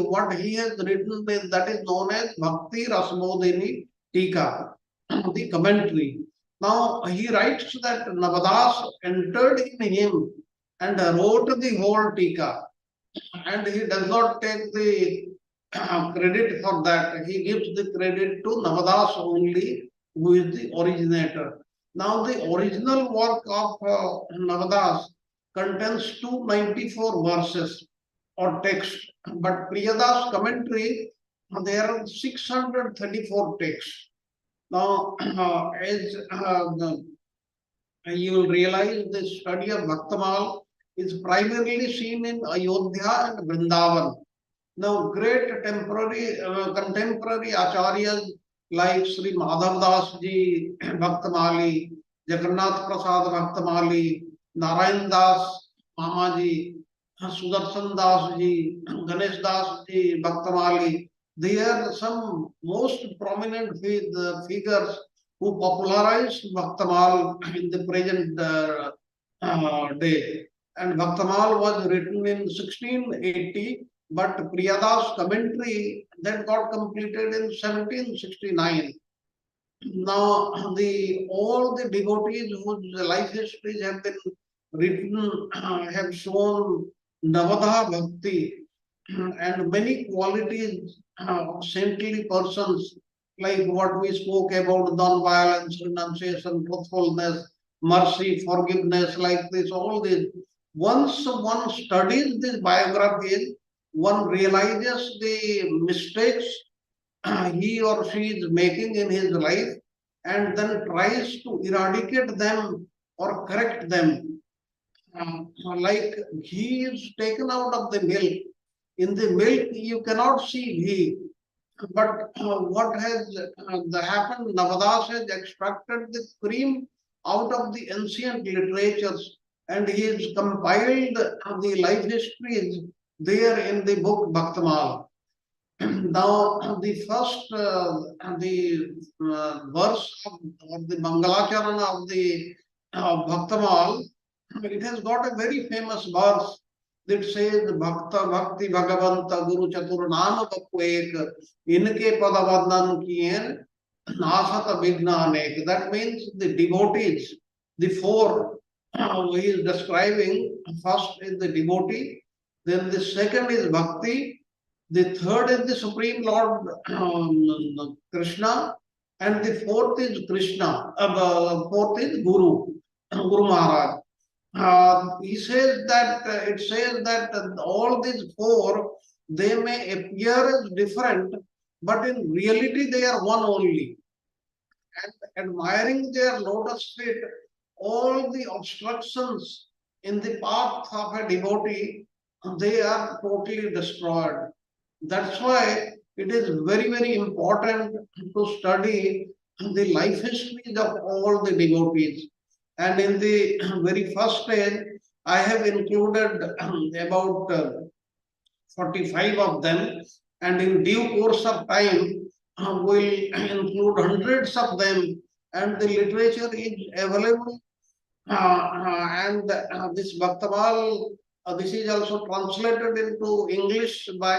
what he has written that is known as Bhakti Rasbodhini Tika, the commentary. Now he writes that Navadas entered in him and wrote the whole Tika, and he does not take the credit for that. He gives the credit to Navadas only, who is the originator. Now, the original work of Navadas contains 294 verses or text, but Priyadas commentary, there are 634 texts. Now, as you will realize the study of Bhaktamal is primarily seen in Ayodhya and Vrindavan. Now, great contemporary acharyas like Sri Madhav Das ji Bhaktamali, Jagannath Prasad Bhaktamali, Narayan Das Mamaji, Sudarshan Das ji, Ganesh Das ji Bhaktamali, they are some most prominent figures who popularized Bhaktamal in the present day. And Bhaktamal was written in 1680, but Priyadas commentary that got completed in 1769. Now, all the devotees whose life histories have been written have shown Navadha Bhakti and many qualities of saintly persons, like what we spoke about non-violence, renunciation, truthfulness, mercy, forgiveness, like this, all this. Once one studies these biographies, one realizes the mistakes he or she is making in his life and then tries to eradicate them or correct them. Like ghee is taken out of the milk. In the milk, you cannot see ghee. But what has happened, Navadas has extracted the cream out of the ancient literatures and he has compiled the life histories there in the book Bhaktamal. Now, the first verse of the Mangalacharana of the Bhaktamal, it has got a very famous verse that says Bhakta Bhakti Bhagavanta Guru Chatur Nama Bapwek Inke Padavadnan Kiyen Nasata Vignanek. That means the devotees, the four he is describing. First is the devotee, then the second is Bhakti, the third is the Supreme Lord Krishna, and the fourth is Krishna. Fourth is Guru, Guru Maharaj. He says that it says that all these four they may appear as different, but in reality they are one only. And admiring their lotus feet, all the obstructions in the path of a devotee they are totally destroyed. That's why it is very, very important to study the life histories of all the devotees. And in the very first stage, I have included about 45 of them, and in due course of time, we'll include hundreds of them, and the literature is available and this Bhaktamal, this is also translated into English by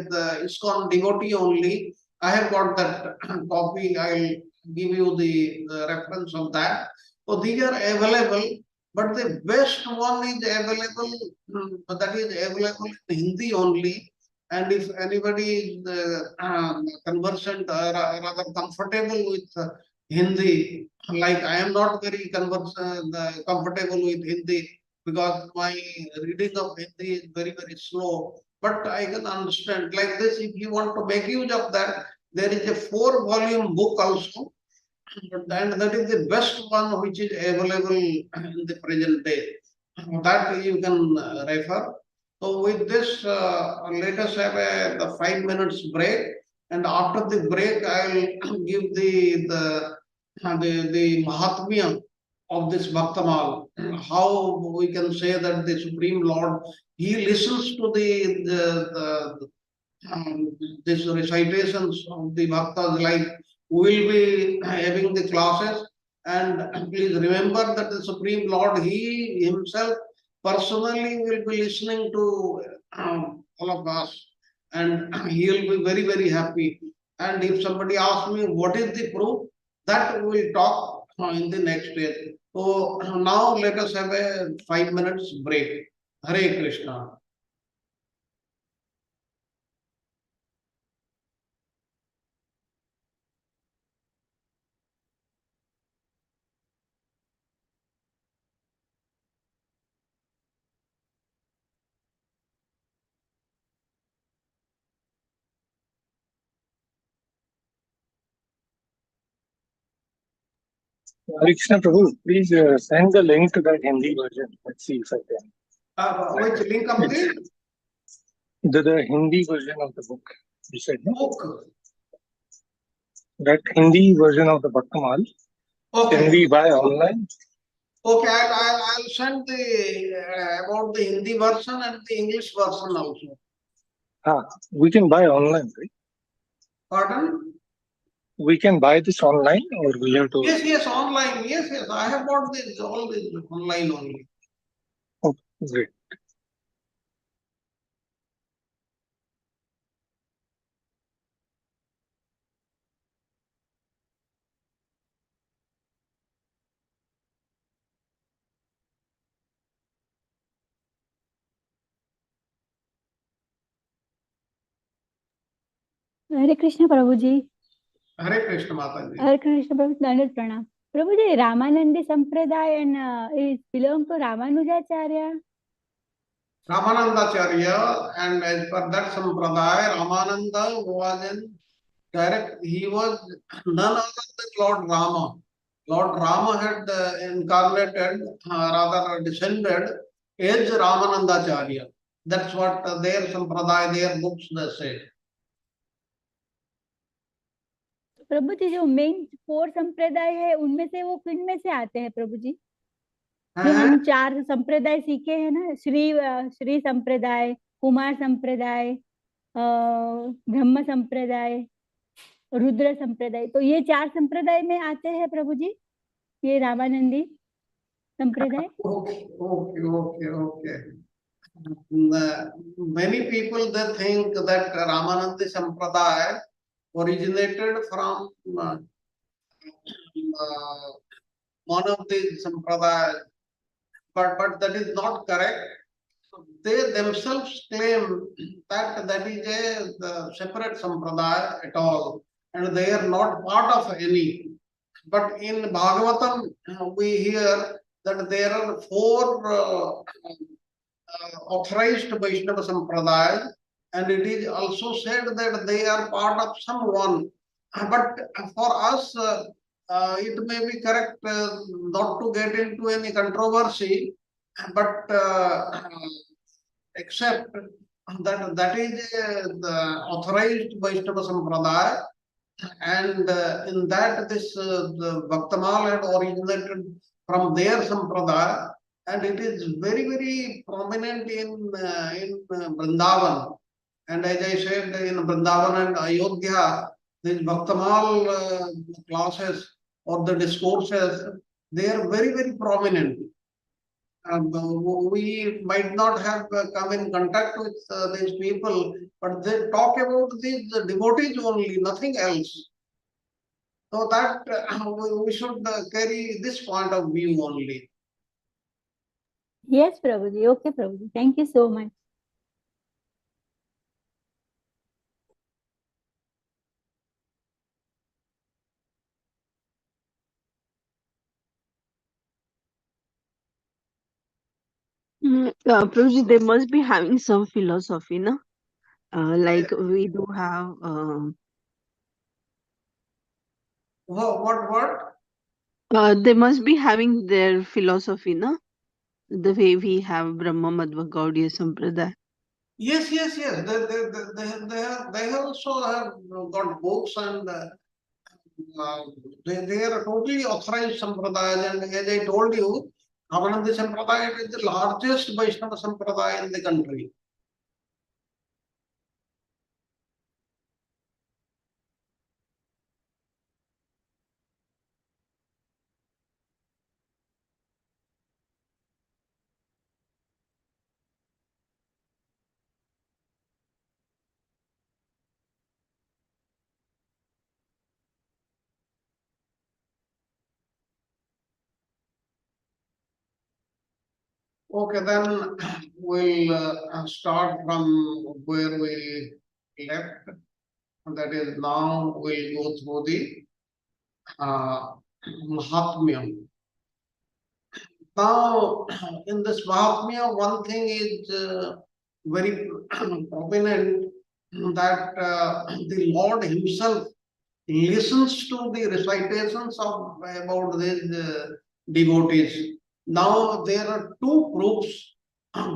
the ISKCON devotee only. I have got that copy. I'll give you the reference of that. So these are available, but the best one is available, that is available in Hindi only. And if anybody is conversant or rather comfortable with Hindi, like I am not very comfortable with Hindi because my reading of Hindi is very, very slow. But I can understand like this. If you want to make use of that, there is a 4-volume book also, and that is the best one which is available in the present day. That you can refer. So with this, let us have the 5 minutes break, and after the break, I will give the Mahatmya of this Bhaktamal. How we can say that the Supreme Lord he listens to these recitations of the Bhaktas. Like we will be having the classes, and please remember that the Supreme Lord he himself personally will be listening to all of us, and he will be very, very happy. And if somebody asks me what is the proof, that we will talk in the next day. So now let us have a 5 minutes break. Hare Krishna. Krishna Prabhu, please send the link to that Hindi version. Let's see if I can. Which link of The Hindi version of the book. You said, no? book? That Hindi version of the Bhakta Maal. Okay. Can we buy online? Okay, I'll send the about the Hindi version and the English version also. We can buy online, right? Pardon? We can buy this online, or we have to? Yes, online. Yes, I have bought this all this online only. Oh, great. हरे कृष्ण प्रभु जी। हरे कृष्ण माता जी। हरे कृष्ण प्रभु, दंडवत प्रणाम प्रभु जी। रामानंदी संप्रदाय and it belong to Ramanujacharya. Ramanandacharya, and as per that sampradaya, Ramananda was he was none other than Lord Rama. Lord Rama had incarnated, rather descended as Ramanandacharya. That's what their sampradaya, their books they say. प्रभु जी, जो main 4 संप्रदाय है उनमें से वो किन में से आते हैं प्रभु जी? जो हम 4 संप्रदाय सीखे हैं ना, श्री संप्रदाय, कुमार संप्रदाय, ब्रह्म संप्रदाय, रुद्र संप्रदाय, तो ये 4 संप्रदाय में आते हैं प्रभु जी, ये रामानंदी संप्रदाय? Okay. Many people they think that Ramanandi Sampradaya originated from one of the Sampradaya, but that is not correct. They themselves claim that is a separate Sampradaya at all, and they are not part of any. But in Bhagavatam, we hear that there are 4 authorized Vaishnava Sampradaya, and it is also said that they are part of someone. But for us, it may be correct not to get into any controversy, but except that is the authorized Vaishnava Sampradaya, and in that the Bhakta Maal had originated from their Sampradaya, and it is very prominent in Vrindavan. And as I said, in Vrindavan and Ayodhya, these Bhakta Maal classes or the discourses, they are very prominent. We might not have come in contact with these people, but they talk about these devotees only, nothing else. So that we should carry this point of view only. Yes, Prabhuji. Okay, Prabhuji. Thank you so much. Prabhuji, they must be having some philosophy, no? Like we do have. What? They must be having their philosophy, no? The way we have Brahma Madhva Gaudiya Sampradaya. Yes. They also have got books, and they are totally authorized sampradayas. And as I told you, Ramanandi Sampradaya is the largest Vaishnava Sampradaya in the country. Okay, then we'll start from where we left. That is, now we'll go through the Mahatmya. Now, in this Mahatmya, one thing is very prominent, that the Lord himself listens to the recitations of about these devotees. Now there are two proofs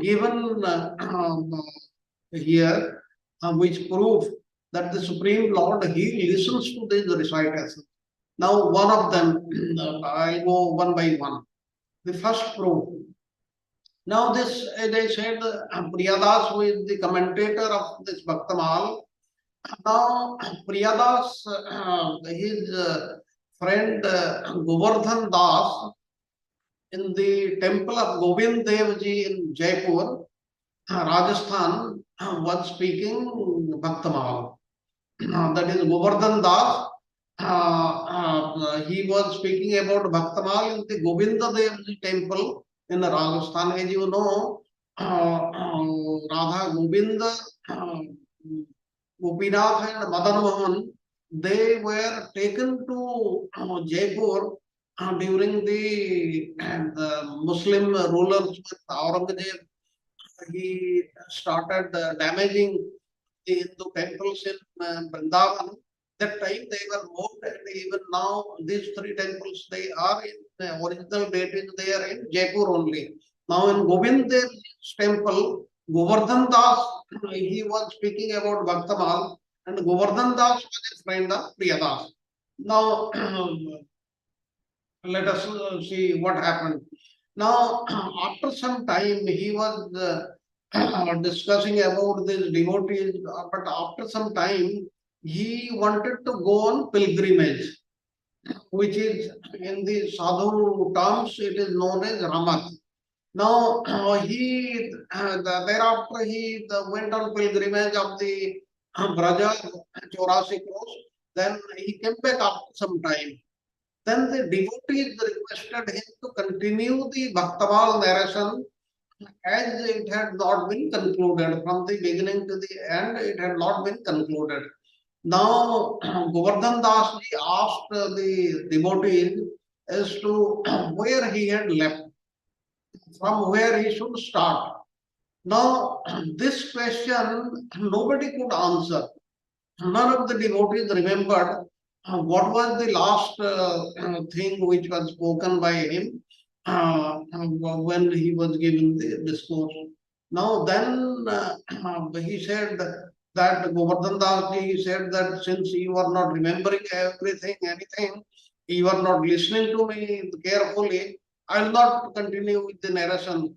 given here, which prove that the Supreme Lord, he listens to these recitations. Now one of them, I'll go one by one. The first proof. Now this, as I said, Priyadas, who is the commentator of this Bhakta Maal. Now Priyadas, his friend Govardhan Das, in the temple of Govind Dev Ji in Jaipur, Rajasthan, was speaking Bhakta Maal. That is Govardhan Das. He was speaking about Bhakta Maal in the Govinda Dev Ji temple in Rajasthan. As you know, Radha Govinda, Gopinath and Madan Mohan, they were taken to Jaipur during the Muslim rulers with Aurangzeb. He started damaging the Hindu temples in Vrindavan. That time they were moved, and even now these three temples, they are in the original date is they are in Jaipur only. Now in Govind Dev's temple, Govardhan Das, he was speaking about Bhakta Maal, and Govardhan Das was a friend of Priyadas. Now let us see what happened. Now after some time he was discussing about these devotees, but after some time he wanted to go on pilgrimage, which is in the sadhu terms, it is known as Ramat. Now thereafter he went on pilgrimage of the Braja 84 crores. Then he came back after some time. Then the devotees requested him to continue the Bhaktamal narration as it had not been concluded from the beginning to the end. It had not been concluded. Now, Govardhan Das ji asked the devotees as to where he had left, from where he should start. Now, this question nobody could answer. None of the devotees remembered what was the last thing which was spoken by him when he was given the discourse. Now, then he said that Govardhan Das ji, he said that since you are not remembering anything, you are not listening to me carefully, I will not continue with the narration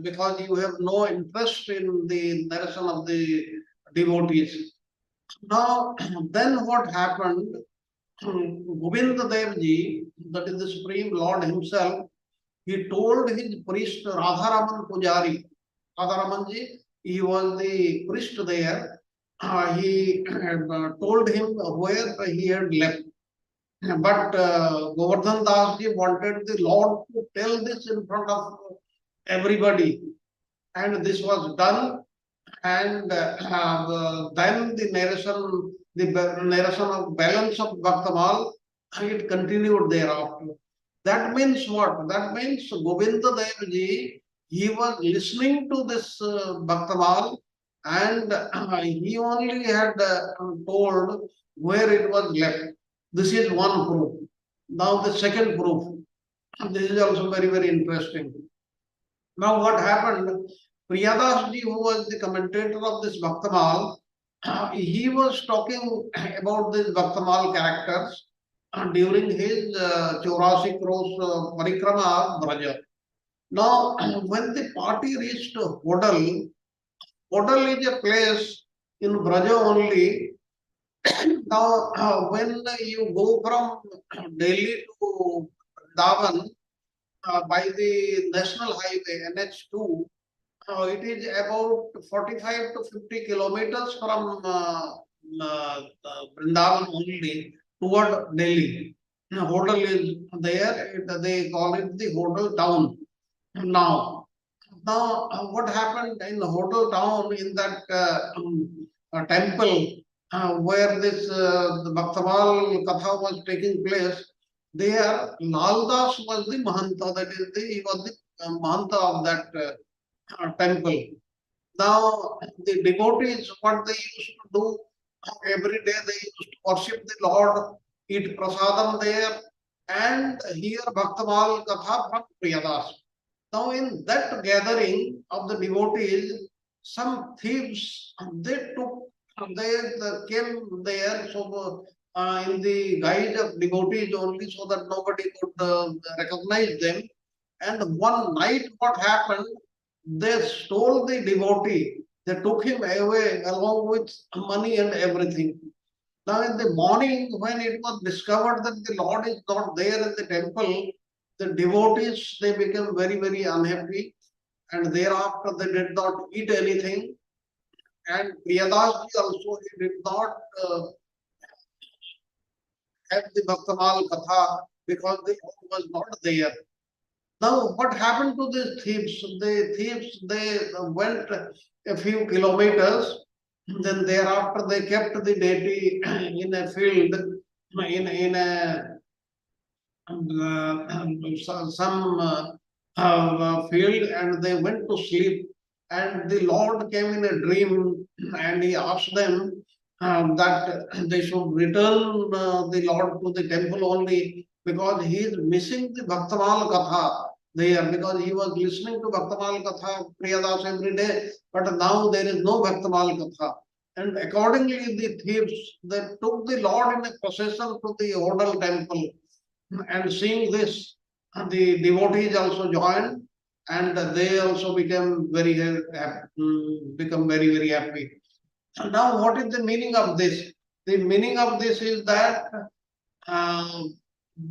because you have no interest in the narration of the devotees. Now, then what happened? Govinda Dev Ji, that is the Supreme Lord himself, he told his priest Radharaman Pujari, Radharaman Ji, he was the priest there. He told him where he had left. But Govardhan Das Ji wanted the Lord to tell this in front of everybody. And this was done. And then the narration of balance of Bhaktamal, it continued thereafter. That means what? That means Govinda Dev Ji, he was listening to this Bhaktamal, and he only had told where it was left. This is one proof. Now the second proof. This is also very, very interesting. Now what happened? Priyadas ji, who was the commentator of this Bhaktamal, he was talking about these Bhaktamal characters during his 84 crores parikrama of Braja. Now, when the party reached Hodal, Hodal is a place in Braja only. Now, when you go from Delhi to Vrindavan by the national highway NH2, it is about 45 to 50 kilometers from Vrindavan only toward Delhi. Hodal is there, they call it the Hodal town. Now, what happened in the Hodal town in that temple where this the Bhaktamal Katha was taking place, there Laldas was the Mahanta, that is, he was the Mahanta of that temple. Now, the devotees, what they used to do, every day they used to worship the Lord, eat prasadam there, and hear Bhaktamal Katha from Priyadas. Now, in that gathering of the devotees, some thieves they came there in the guise of devotees only, so that nobody could recognize them. And one night, what happened? They stole the devotee. They took him away along with money and everything. Now, in the morning, when it was discovered that the Lord is not there in the temple, the devotees they became very, very unhappy, and thereafter they did not eat anything. And Priyadas ji also he did not have the Bhaktamal Katha because the Lord was not there. Now, what happened to these thieves? The thieves they went a few kilometers. Then thereafter they kept the deity in a field, in a some field, and they went to sleep. And the Lord came in a dream, and he asked them that they should return the Lord to the temple only, because he is missing the Bhaktamal Katha there, because he was listening to Bhaktamal Katha Priyadas every day, but now there is no Bhaktamal Katha. And accordingly, the thieves they took the Lord in a procession to the Odal temple. And seeing this, the devotees also joined, and they also became very very happy. And now, what is the meaning of this? The meaning of this is that uh,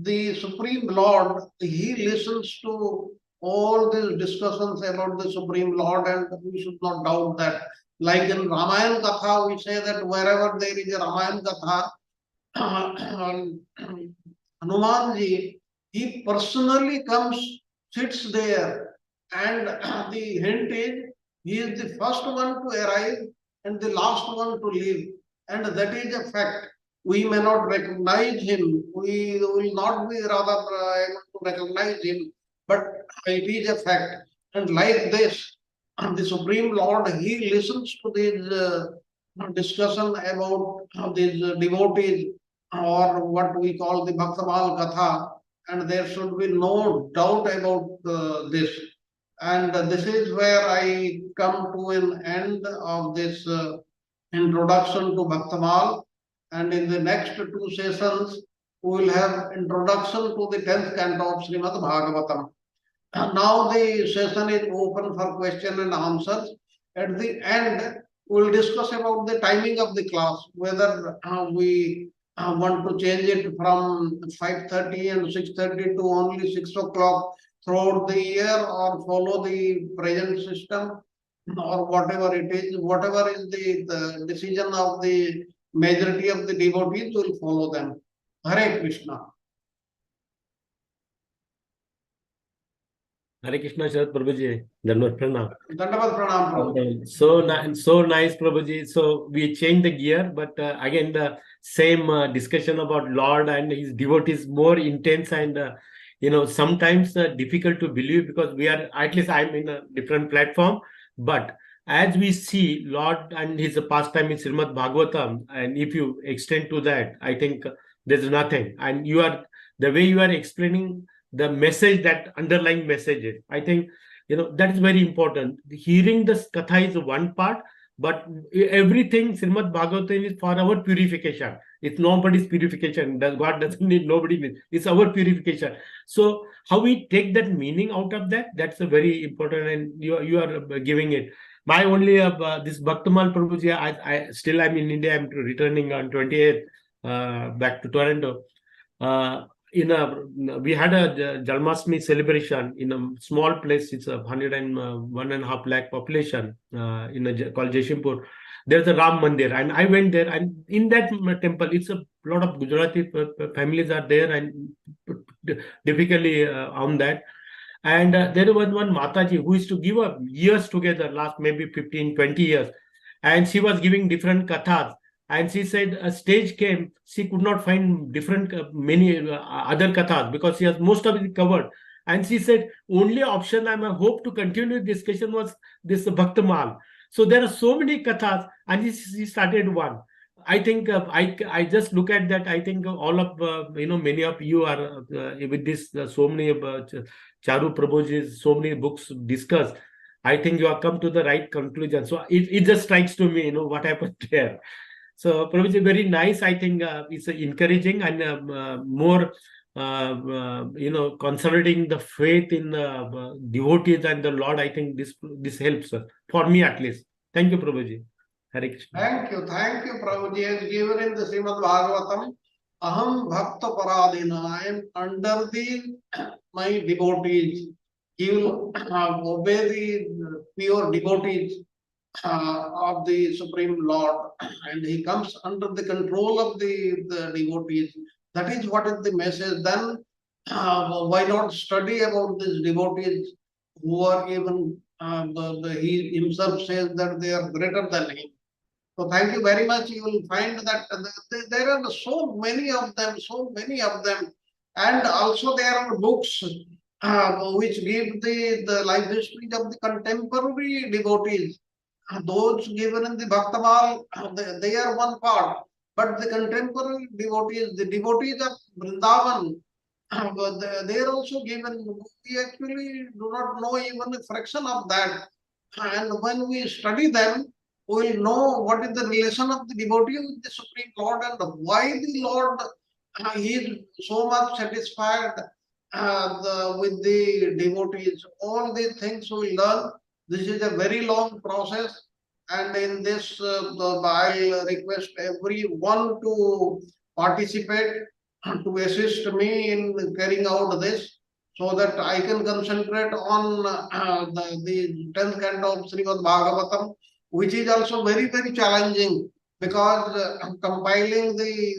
the Supreme Lord, he listens to all these discussions about the Supreme Lord, and we should not doubt that. Like in Ramayana Katha, we say that wherever there is a Ramayana Katha, Hanumanji, he personally comes, sits there, and the hint is he is the first one to arrive and the last one to leave, and that is a fact. We may not recognize him, we will not be rather able to recognize him, but it is a fact. And like this, the Supreme Lord, he listens to this discussion about these devotees, or what we call the Bhaktamal Katha, and there should be no doubt about this. And this is where I come to an end of this introduction to Bhaktamal. And in the next two sessions, we will have introduction to the 10th canto of Srimad Bhagavatam. And now the session is open for question and answers. At the end, we will discuss about the timing of the class, whether we want to change it from 5:30 and 6:30 to only 6 o'clock throughout the year, or follow the present system, or whatever it is, whatever is the decision of the majority of the devotees, will follow them. Hare Krishna. Hare Krishna, Sharad Prabhuji. Dandavat Pranam. Dandavat Pranam, Prabhu. So nice, Prabhuji. So we changed the gear, but again the same discussion about Lord and his devotees more intense, and sometimes difficult to believe, because we are, at least I'm in a different platform, but as we see Lord and his pastime in Srimad Bhagavatam, and if you extend to that, I think there's nothing. And the way you are explaining the message, that underlying messages, I think that is very important. Hearing the katha is one part, but everything Srimad Bhagavatam is for our purification. It's nobody's purification. God doesn't need, nobody needs. It's our purification. So how we take that meaning out of that, that's a very important, and you are giving it. My only this Bhaktamal Prabhuji, I still am in India. I'm returning on 28th back to Toronto. We had a Jalmashtami celebration in a small place. It's a 101.5 lakh population called Jaishimpur. There's a Ram Mandir, and I went there, and in that temple, it's a lot of Gujarati families are there, and typically on that. And there was one Mataji who used to give up years together, last maybe 15, 20 years. And she was giving different kathas. And she said a stage came, she could not find many other kathas, because she has most of it covered. And she said, only option I hope to continue discussion was this Bhaktamal. So there are so many kathas, and she started one. I think I just look at that. I think all of many of you are with this so many Charu Prabhuji's so many books discussed. I think you have come to the right conclusion. So it just strikes to me, what happened there. So Prabhuji, very nice. I think it's encouraging and more consolidating the faith in devotees and the Lord. I think this helps for me at least. Thank you, Prabhuji. Hare Krishna. Thank you, Prabhuji. As given in the Srimad Bhagavatam, Aham Bhakta Paradina. I am under my devotees. He will obey the pure devotees of the Supreme Lord, and he comes under the control of the devotees. That is what is the message. Then why not study about these devotees who are even, he himself says that they are greater than him. So thank you very much. You will find that there are so many of them, and also there are books which give the life history of the contemporary devotees. Those given in the Bhakta Maal, they are one part, but the contemporary devotees, the devotees of Vrindavan, they are also given. We actually do not know even a fraction of that, and when we study them, we will know what is the relation of the devotee with the Supreme Lord and why the Lord is so much satisfied with the devotees. All these things we learn. This is a very long process, and in this, I'll request everyone to participate, to assist me in carrying out this, so that I can concentrate on the 10th canto of Srimad Bhagavatam, which is also very, very challenging, because compiling the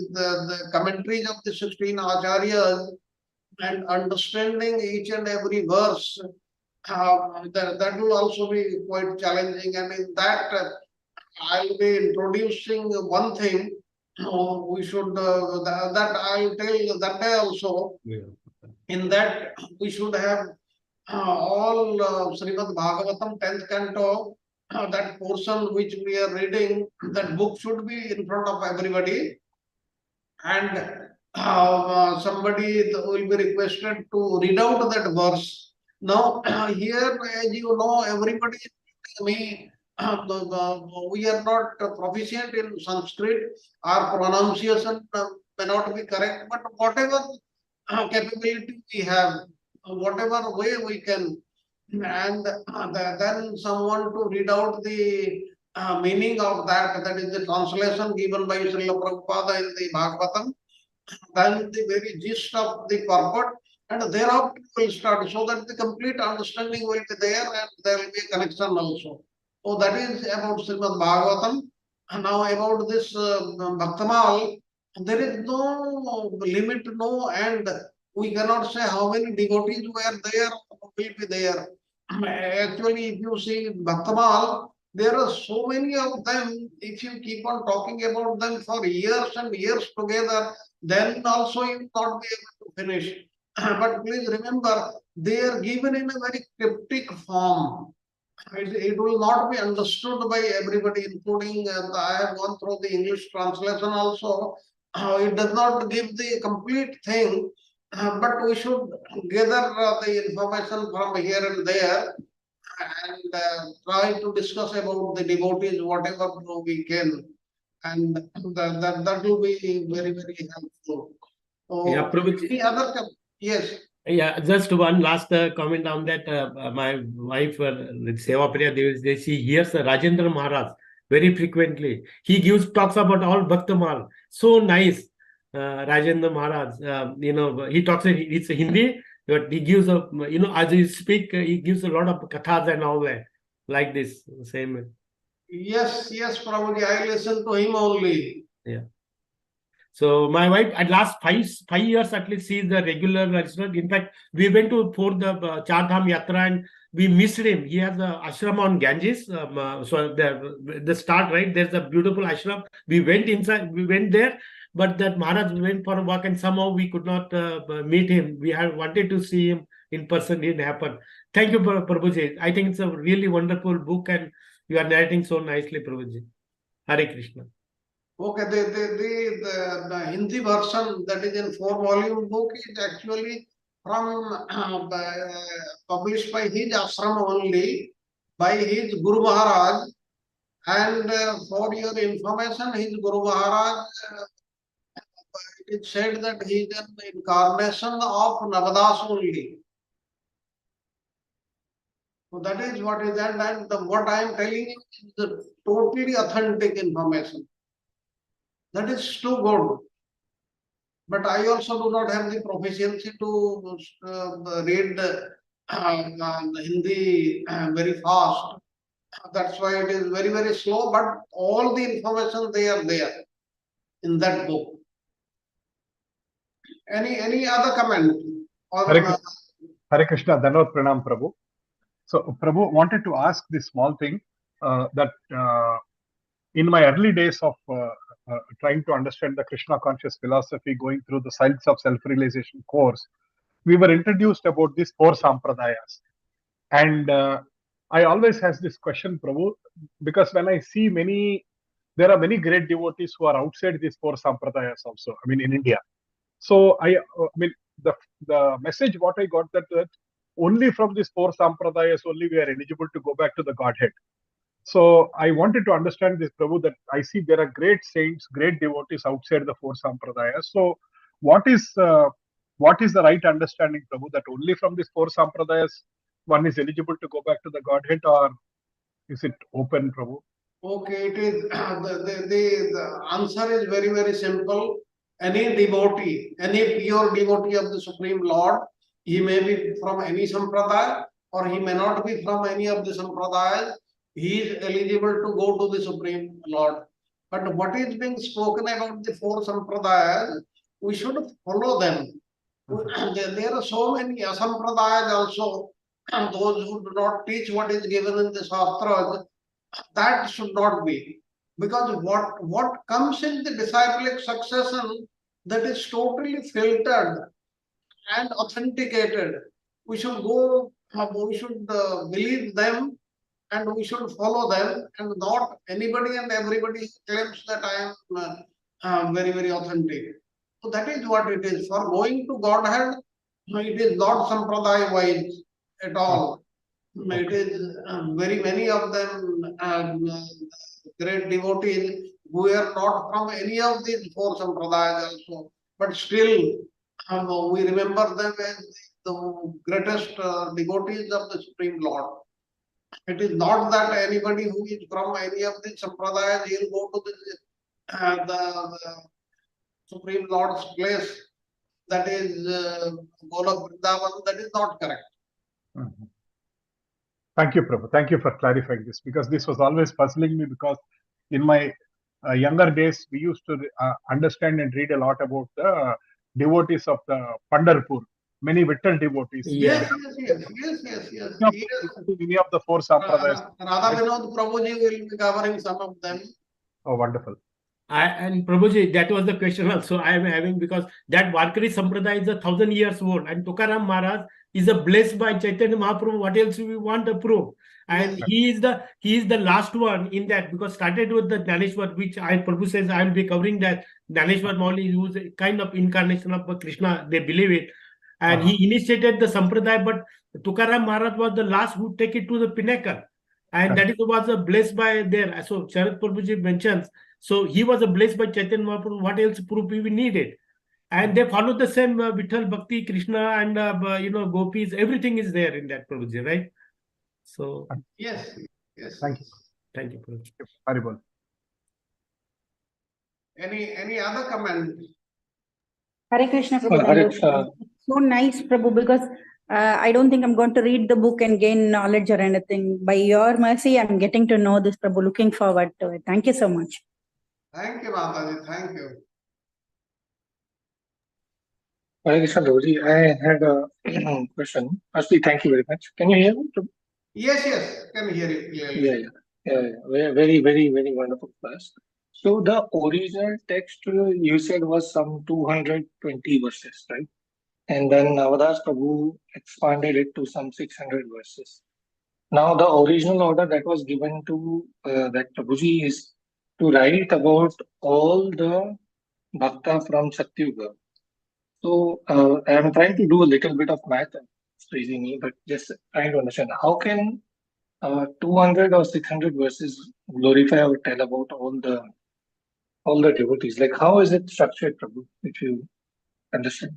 commentaries of the 16 acharyas and understanding each and every verse, that will also be quite challenging. And in that, I'll be introducing one thing. We should, that I'll tell that day also. Yeah. In that, we should have all Srimad Bhagavatam 10th canto, that portion which we are reading, that book should be in front of everybody. And somebody will be requested to read out that verse. Now, here, as you know, everybody is telling me, we are not proficient in Sanskrit, our pronunciation may not be correct, but whatever capability we have, whatever way we can, and then someone to read out the meaning of that, that is the translation given by Srila Prabhupada in the Bhagavatam, then the very gist of the purport, and thereafter will start, so that the complete understanding will be there and there will be a connection also. So that is about Srimad Bhagavatam. And now about this Bhakta Maal, there is no limit, no end. We cannot say how many devotees were there, will be there. Actually, if you see Bhakta Maal, there are so many of them. If you keep on talking about them for years and years together, then also you will not be able to finish. But please remember, they are given in a very cryptic form. It will not be understood by everybody, including I have gone through the English translation also. It does not give the complete thing, but we should gather the information from here and there, and try to discuss about the devotees whatever we can, and that will be very, very helpful. So, Yeah, Prabhuji. any other yes. Yeah, just one last comment on that. My wife, Seva Priya, she hears Rajendra Maharaj very frequently. He talks about all Bhakta Maal. So nice, Rajendra Maharaj. He talks, it's Hindi, but he gives as he speak, he gives a lot of kathas and all that, like this, same. Yes, Prabhuji, I listen to him only. Yeah. So my wife, at last 5 years at least, she is the regular listener. In fact, we went for the Char Dham Yatra and we missed him. He has the ashram on Ganges. So the start, right? There's a beautiful ashram. We went inside, we went there, but that Maharaj went for a walk and somehow we could not meet him. We had wanted to see him in person. It didn't happen. Thank you, Prabhuji. I think it's a really wonderful book and you are narrating so nicely, Prabhuji. Hare Krishna. Okay, the Hindi version that is in 4-volume book is actually from published by his ashram only, by his Guru Maharaj. And for your information, his Guru Maharaj, it is said that he is an incarnation of Navadas only. So that is what is, and what I am telling you is the totally authentic information. That is too good. But I also do not have the proficiency to read Hindi very fast. That's why it is very, very slow, but all the information they are there in that book. Any other comment on Hare Krishna, Dhanavad Pranam Prabhu. So Prabhu wanted to ask this small thing that in my early days of trying to understand the Krishna conscious philosophy, going through the Science of Self-Realization course, we were introduced about these 4 sampradayas. And I always has this question, Prabhu, because when I see there are many great devotees who are outside these 4 sampradayas also, I mean, in India. So I mean, the message what I got that only from these 4 sampradayas only we are eligible to go back to the Godhead. So I wanted to understand this, Prabhu, that I see there are great saints, great devotees outside the 4 sampradayas. So what is the right understanding, Prabhu, that only from these 4 sampradayas one is eligible to go back to the Godhead, or is it open, Prabhu? Okay, it is the answer is very, very simple. Any devotee, any pure devotee of the Supreme Lord, he may be from any sampradaya or he may not be from any of the sampradayas. He is eligible to go to the Supreme Lord. But what is being spoken about the 4 sampradayas, we should follow them. There are so many asampradayas also, those who do not teach what is given in the Shastras. That should not be, because what comes in the disciplic succession, that is totally filtered and authenticated. We should believe them and we should follow them, and not anybody and everybody claims that I am very, very authentic. So that is what it is. For going to Godhead, it is not sampradaya wise at all. It is very many of them great devotees who are not from any of these 4 sampradayas also, but still we remember them as the greatest devotees of the Supreme Lord. It is not that anybody who is from any of these sampradayas will go to the Supreme Lord's place, that is Golok Vrindavan. That is not correct. Mm-hmm. Thank you, Prabhu. Thank you for clarifying this, because this was always puzzling me, because in my younger days, we used to understand and read a lot about the devotees of the Pandharpur, many Vittal devotees. Yes. Many of the 4 sampradayas. Radha Vinod Prabhuji will be covering some of them. Oh, wonderful. And Prabhuji, that was the question also I am having, because that Varkari Sampradaya is 1,000 years old, and Tukaram Maharaj is blessed by Chaitanya Mahaprabhu. What else we want to prove? And he is the last one in that, because started with the Dhaneshwar, which Prabhu says I will be covering that. Dhaneshwar Mauli, who is a kind of incarnation of Krishna, they believe it. And he initiated the Sampradaya, but Tukaram Maharaj was the last who take it to the pinnacle. And that is was blessed by there. So Sharad Prabhuji mentions, so he was blessed by Chaitanya Mahaprabhu. What else proof we needed? And they follow the same Vitthal, Bhakti, Krishna, and gopis. Everything is there in that, Prabhuji, right? So yes. Thank you. Thank you, Prabhuji. Haribol. Any other comment? Hare Krishna, Prabhu. So nice, Prabhu, because I don't think I'm going to read the book and gain knowledge or anything. By your mercy, I'm getting to know this, Prabhu. Looking forward to it. Thank you so much. Thank you, Mataji. Thank you. Hare Krishna, Prabhuji. I had a question. Firstly, thank you very much. Can you hear me, Prabhu? Yes, can hear you clearly. Yeah. Very, very, very wonderful class. So the original text you said was some 220 verses, right? And then Navadas Prabhu expanded it to some 600 verses. Now the original order that was given to that Prabhuji is to write about all the Bhakta from Satyuga. So I'm trying to do a little bit of math. It's crazy me, but just trying to understand how can 200 or 600 verses glorify or tell about all the devotees? Like how is it structured, Prabhu? If you understand.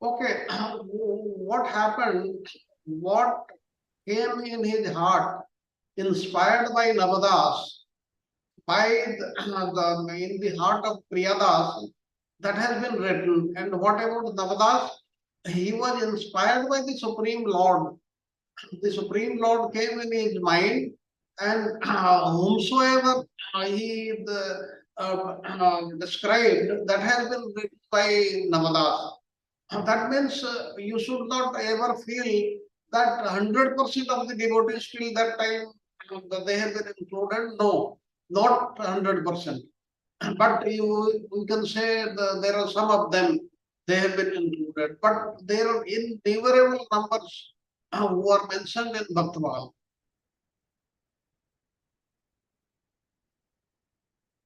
Okay, what happened, what came in his heart, inspired by Navadas, by in the heart of Priyadas, that has been written. And what about Navadas? He was inspired by the Supreme Lord. The Supreme Lord came in his mind, and whomsoever he described, that has been written by Navadas. That means you should not ever feel that 100% of the devotees till that time that they have been included. No, not 100%. But you can say there are some of them, they have been included. But there are innumerable numbers who are mentioned in Bhakta Maal.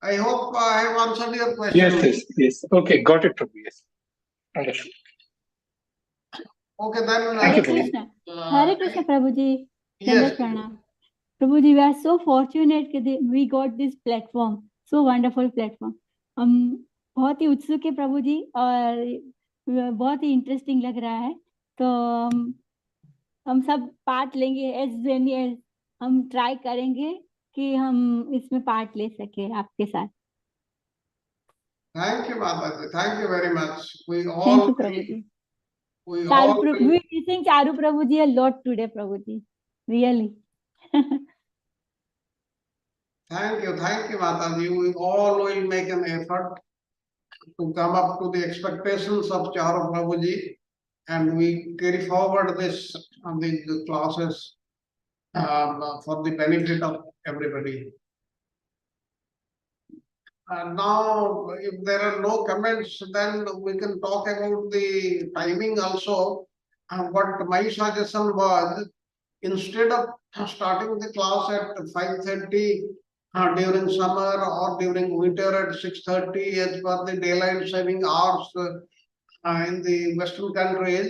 I hope I have answered your question. Yes. Okay, got it, Prabhu. Yes. Understood. Okay, then. Thank you, Hare Prabhu. Krishna. Hare Krishna, Prabhuji. Yes. Dandavat Pranam. Prabhuji, we are so fortunate that we got this platform, so wonderful platform. हम बहुत ही उत्सुक है प्रभु जी और बहुत ही interesting लग रहा है, तो हम सब पार्ट लेंगे एज मेनी एज हम ट्राई करेंगे कि हम इसमें पार्ट ले सके आपके साथ. Thank you, Mataji. Thank you very much. We all. Thank you, Prabhuji. We all. We missing Charu Prabhuji a lot today, Prabhuji. Really. Thank you, Mataji. We all will make an effort to come up to the expectations of Charu Prabhuji, and we carry forward these classes for the benefit of everybody. Now, if there are no comments, then we can talk about the timing also. What my suggestion was, instead of starting the class at 5:30 during summer or during winter at 6:30 as per the daylight saving hours in the Western countries,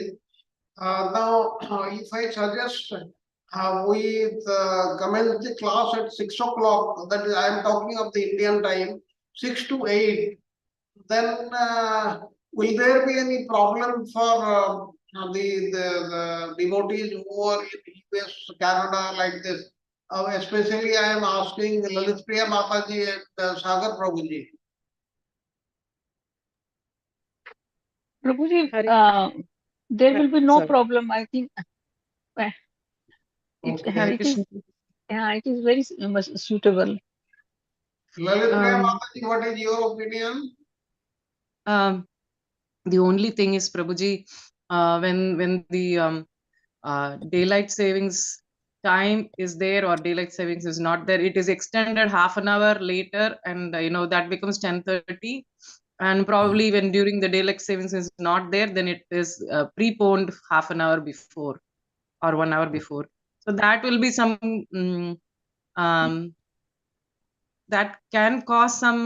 now if I suggest we commence the class at 6 o'clock, that is, I am talking of the Indian time, 6 to 8, then will there be any problem for the devotees who are in US, Canada, like this? Especially I am asking Lalit Priya Mataji and Sagar Prabhuji. Prabhuji, there will be no problem, I think. Okay. It is very much suitable. Lalit Priya Mataji, what is your opinion? The only thing is, Prabhuji, when the daylight savings time is there or daylight savings is not there, it is extended half an hour later, and that becomes 10:30. And probably when during the daylight savings is not there, then it is preponed half an hour before or 1 hour before. So that will be some that can cause some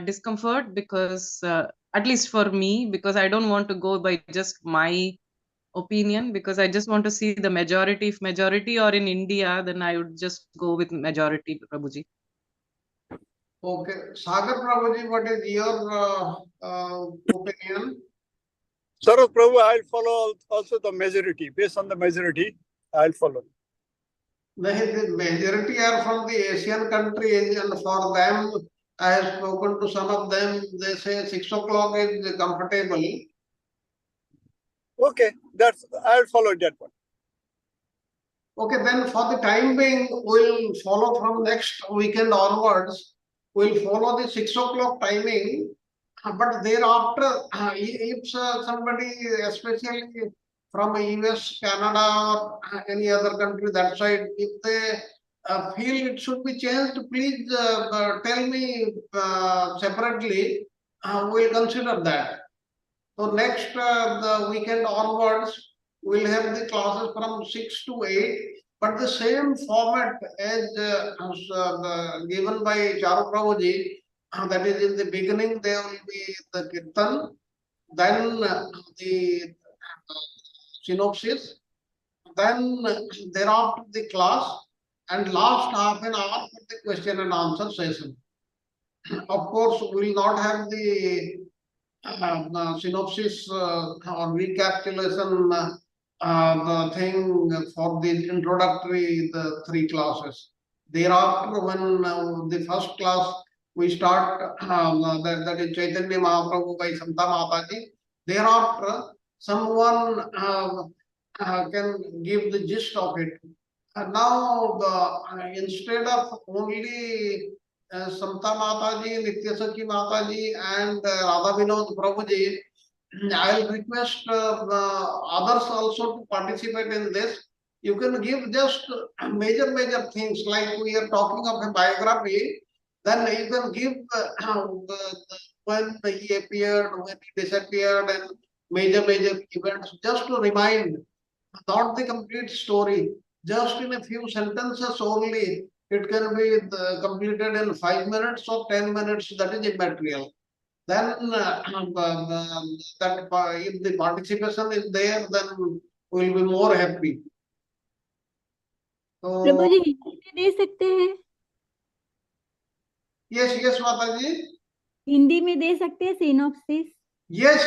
discomfort, because at least for me, because I don't want to go by just my opinion, because I just want to see the majority. If majority are in India, then I would just go with majority, Prabhuji. Okay, Sagar Prabhuji, what is your opinion? Sarv Prabhu, I'll follow also the majority. Based on the majority, I'll follow. The majority are from the Asian countries, and for them, I have spoken to some of them, they say 6 o'clock is comfortable. Okay, I'll follow that one. Okay, then for the time being, we'll follow from next weekend onwards. We'll follow the 6 o'clock timing, but thereafter, if somebody, especially from US, Canada, or any other country that side, if they feel it should be changed, please tell me separately. We'll consider that. So next the weekend onwards, we'll have the classes from 6 to 8. but the same format as given by Charu Prabhuji, that is in the beginning there will be the Kirtan, then the synopsis, then thereafter the class, and last half an hour for the question and answer session. Of course, we will not have the synopsis or recapitulation the thing for the introductory, the 3 classes. Thereafter, when the first class we start, that is Chaitanya Mahaprabhu by Samta Mataji. Thereafter, someone can give the gist of it. Now, instead of only Samta Mataji, Nitya Sakhi Mataji, and Radha Vinod Prabhuji, I'll request others also to participate in this. You can give just major things, like we are talking of a biography. Then you can give when he appeared, when he disappeared, and major events, just to remind, not the complete story, just in a few sentences only. It can be completed in 5 minutes or 10 minutes. That is immaterial. Then that if the participation is there, then we'll be more happy. So प्रभु जी हिंदी में दे सकते हैं? yes, Mataji. Hindi में दे सकते हैं synopsis? Yes.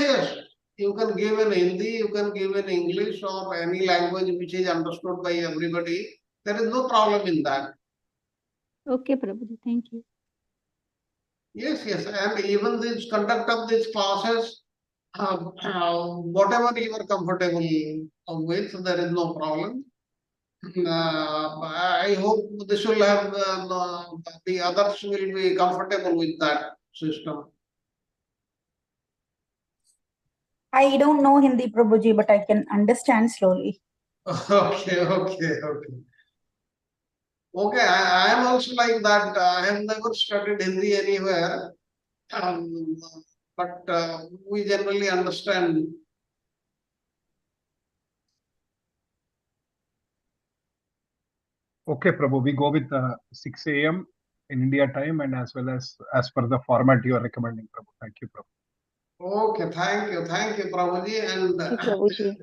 You can give in Hindi, you can give in English, or any language which is understood by everybody. There is no problem in that. Okay, Prabhuji, thank you. Yes, and even this conduct of these classes, whatever you are comfortable with, there is no problem. I hope this will have the others will be comfortable with that system. I don't know Hindi, Prabhuji, but I can understand slowly. Okay. Okay, I am also like that. I have never studied Hindi anywhere, but we generally understand. Okay, Prabhu, we go with 6 a.m. in India time, and as well as per the format you are recommending, Prabhu. Thank you, Prabhu. Okay, thank you, Prabhuji, and Thank you, Prabhuji.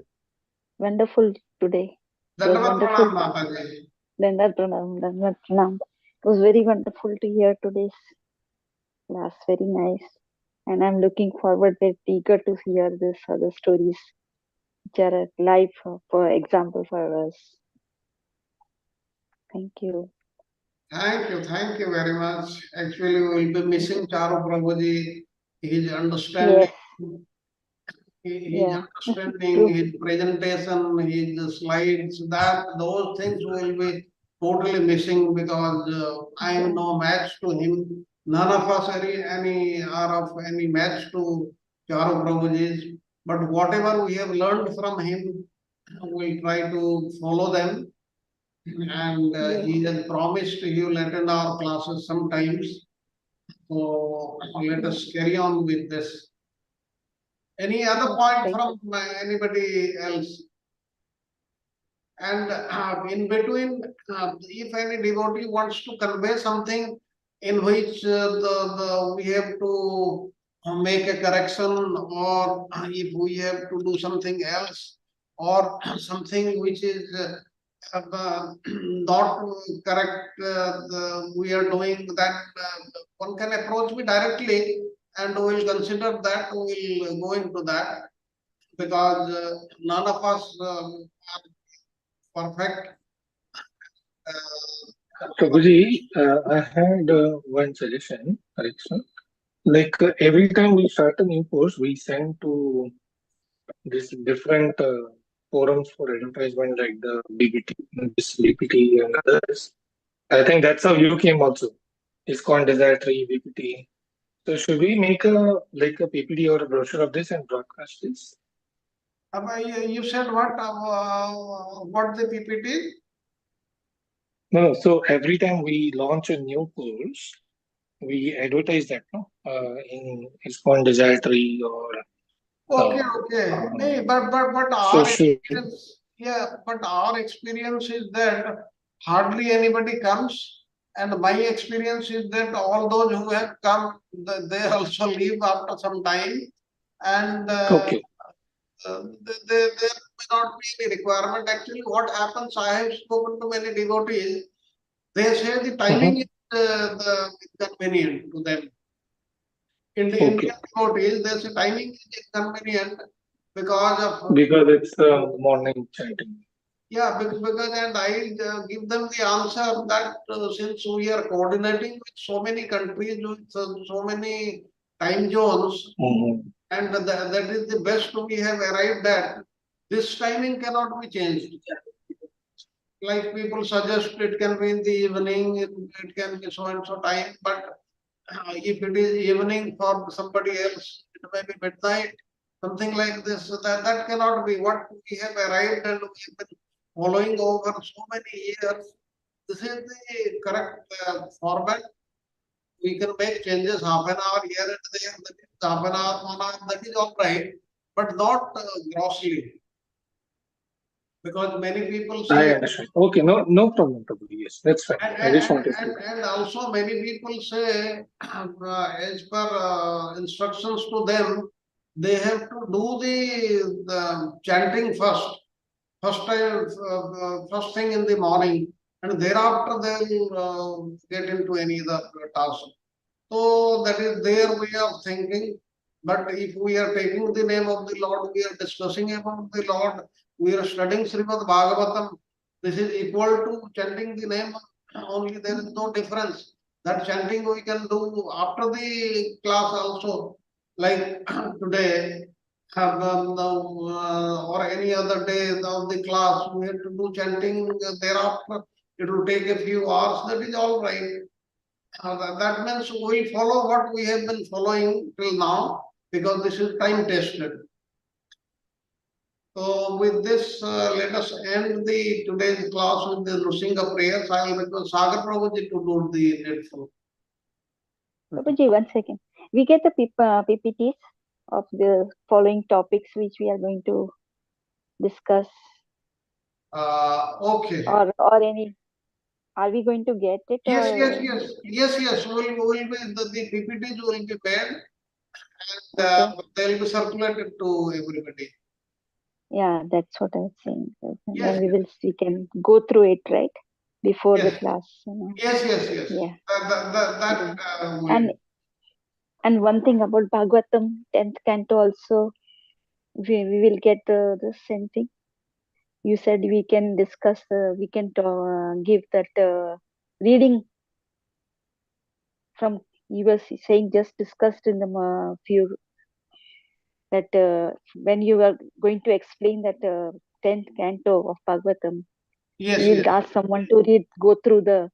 Wonderful today. It was Dandavat wonderful. Pranam, Mataji. Dandavat Pranam. It was very wonderful to hear today's class. Very nice. And I'm looking forward, very eager to hear this other stories which are live for example for us. Thank you. Thank you very much. Actually, we will be missing Charu Prabhuji. His understanding, his understanding, his presentation, his slides, those things will be totally missing, because I am no match to him. None of us are of any match to Charu Prabhuji. But whatever we have learned from him, we'll try to follow them. And he has promised he will attend our classes sometimes. So let us carry on with this. Any other point from anybody else? And in between, if any devotee wants to convey something in which we have to make a correction, or if we have to do something else, or something which is not correct, we are doing that, one can approach me directly, and we will consider that, we will go into that, because none of us are perfect. Prabhuji, I had one suggestion, correction. Like every time we start a new course, we send to this different forums for advertisement, like the BBT, this BPT and others. I think that's how you came also. ISKCON Desire Tree, BPT. So should we make a PPT or a brochure of this and broadcast this? You said what the PPT? No. So every time we launch a new course, we advertise that, no? In ISKCON Desire Tree or. Okay. But So Yeah, but our experience is that hardly anybody comes, and my experience is that all those who have come, they also leave after some time, and Okay. there may not be any requirement. Actually, what happens, I have spoken to many devotees, they say the timing is inconvenient to them. In the Okay. Indian devotees, they say timing is inconvenient because of Because it's morning chanting. yeah, because and I give them the answer that since we are coordinating with so many countries with so many time zones, Mhm. and that is the best we have arrived at. This timing cannot be changed. Like people suggest, it can be in the evening, it can be so and so time, but if it is evening for somebody else, it may be midnight, something like this. That cannot be. What we have arrived and we have been following over so many years, this is the correct format. We can make changes half an hour here and there, that is half an hour, 1 hour, that is all right, but not grossly. Because many people I say, understand. Okay, no problem, Prabhu. Yes, that's fine. I just wanted to. and also many people say, as per instructions to them, they have to do the chanting first thing in the morning, and thereafter they'll get into any other task. So that is their way of thinking. But if we are taking the name of the Lord, we are discussing about the Lord, we are studying Srimad Bhagavatam, this is equal to chanting the name only. There is no difference. That chanting we can do after the class also. Like today, or any other day of the class, we have to do chanting thereafter. It will take a few hours. That is all right. That means we follow what we have been following till now because this is time tested. So with this, let us end the today's class with the Nrsinga prayers. I will request Sagar Prabhuji to do the needful. Prabhuji, 1 second. We get the PPTs of the following topics which we are going to discuss, Okay. or any. Are we going to get it? Yes, Or yes. Will be the PPTs will be made and okay. they will be circulated to everybody. Yeah, that's what I was saying. Yes, Then we can go through it, right, before the yes, class. yes. Yeah. That Yeah. And one thing about Bhagavatam 10th canto also, we will get the same thing. You said we can discuss, we can give that reading from, you were saying just discussed in the few, that when you are going to explain that 10th canto of Bhagavatam, yes, you will yes. ask someone to go through the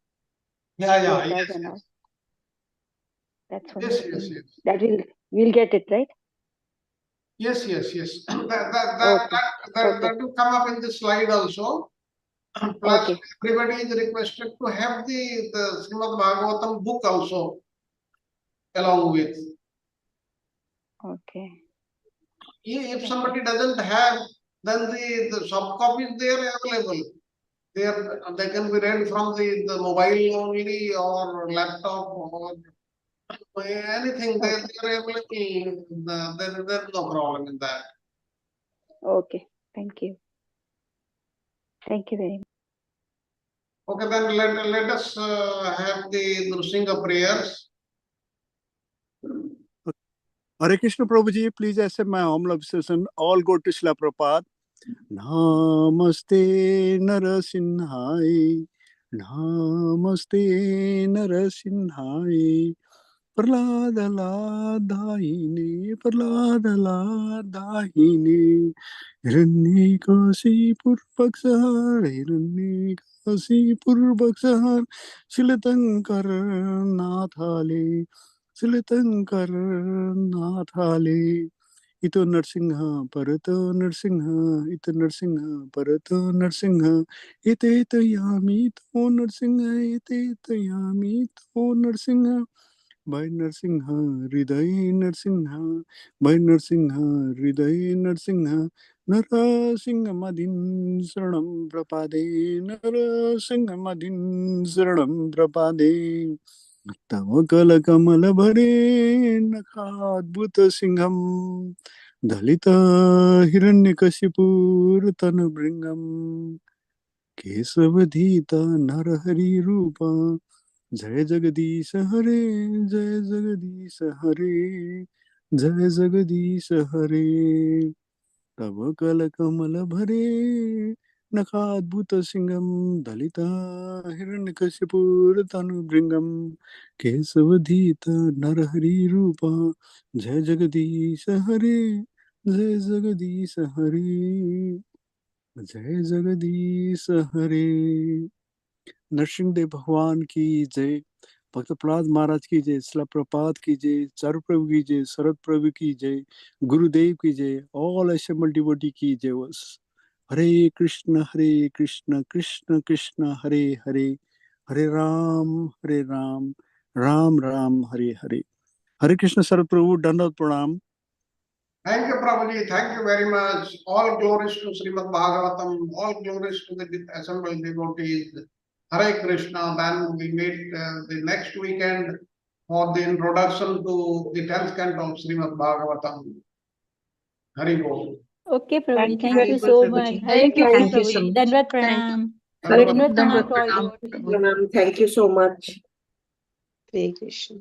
Yeah, slokas yes, and all. That's one yes, thing. yes. That we'll get it, right? Yes. Okay. That will come up in the slide also. Plus, Okay. everybody is requested to have the Srimad Bhagavatam book also along with. Okay. If somebody doesn't have, then the soft copies they are available. They can be read from the mobile only or laptop or anything. They are available. There is no problem in that. Okay. Thank you. Thank you very much. Okay, then let us have the Nrsinga prayers. Hare Krishna Prabhuji, please accept my humble obsession. All go to Srila Prabhupada. Namaste Narasimhai. Namaste Narasimhai. Prahlada Ladahine. Prahlada Ladahine. Hiranyakasipur Paksahar. Hiranyakasipur Paksahar. Silatankar Nathale. Silatankar Nathale. Ito Narsimha, Parato Narsimha, Ito Narsimha, Parato Narsimha, Ite Yami, To Narsimha, Ite Yami, To Narsimha, Bhai Narsimha, Hriday Narsimha, Bhai Narsimha, Hriday Narsimha, Narasimhamadin Saranam Prapade, Narasimhamadin Saranam Prapade. Tavakala Kamala Bhare, Nakadbhuta Singham, Dalita Hiranyakashipur Tanubringam, Kesavadhita Narahari Rupa. जय जगदीश हरे, जय जगदीश हरे, जय जगदीश हरे. तव कल कमल भरे, नखाद्भुत सिंगम, दलिता हिरण्यकशिपुर तनुभृंगम, केशवधीत नरहरि रूपा. जय जगदीश हरे, जय जगदीश हरे, जय जगदीश हरे. नरसिंहदेव भगवान की जय, भक्त प्रहलाद महाराज की जय, शिला प्रपात की जय, चारु प्रभु की जय, शरद प्रभु की जय, गुरुदेव की जय, ऑल assembled devotee की जय. हरे कृष्ण कृष्ण कृष्ण हरे हरे, हरे राम राम राम हरे हरे. हरे कृष्ण शरद प्रभु, दंडवत प्रणाम. Thank you, Prabhuji. Thank you very much. All glories to Srimad Bhagavatam. All glories to the assembled devotees. Hare Krishna. Then we meet the next weekend for the introduction to the 10th canto of Srimad Bhagavatam. Hare Bol. Okay, Prabhuji. Thank you Thank very you much, so Prabhuji. much. Hare Krishna, Thank you so Prabhuji. much. Dandavat Thank you. pranam. Hare Dandavat Krishna. pranam to all Pranam, devotees. Prabhuji. Thank you so much. Hare Krishna.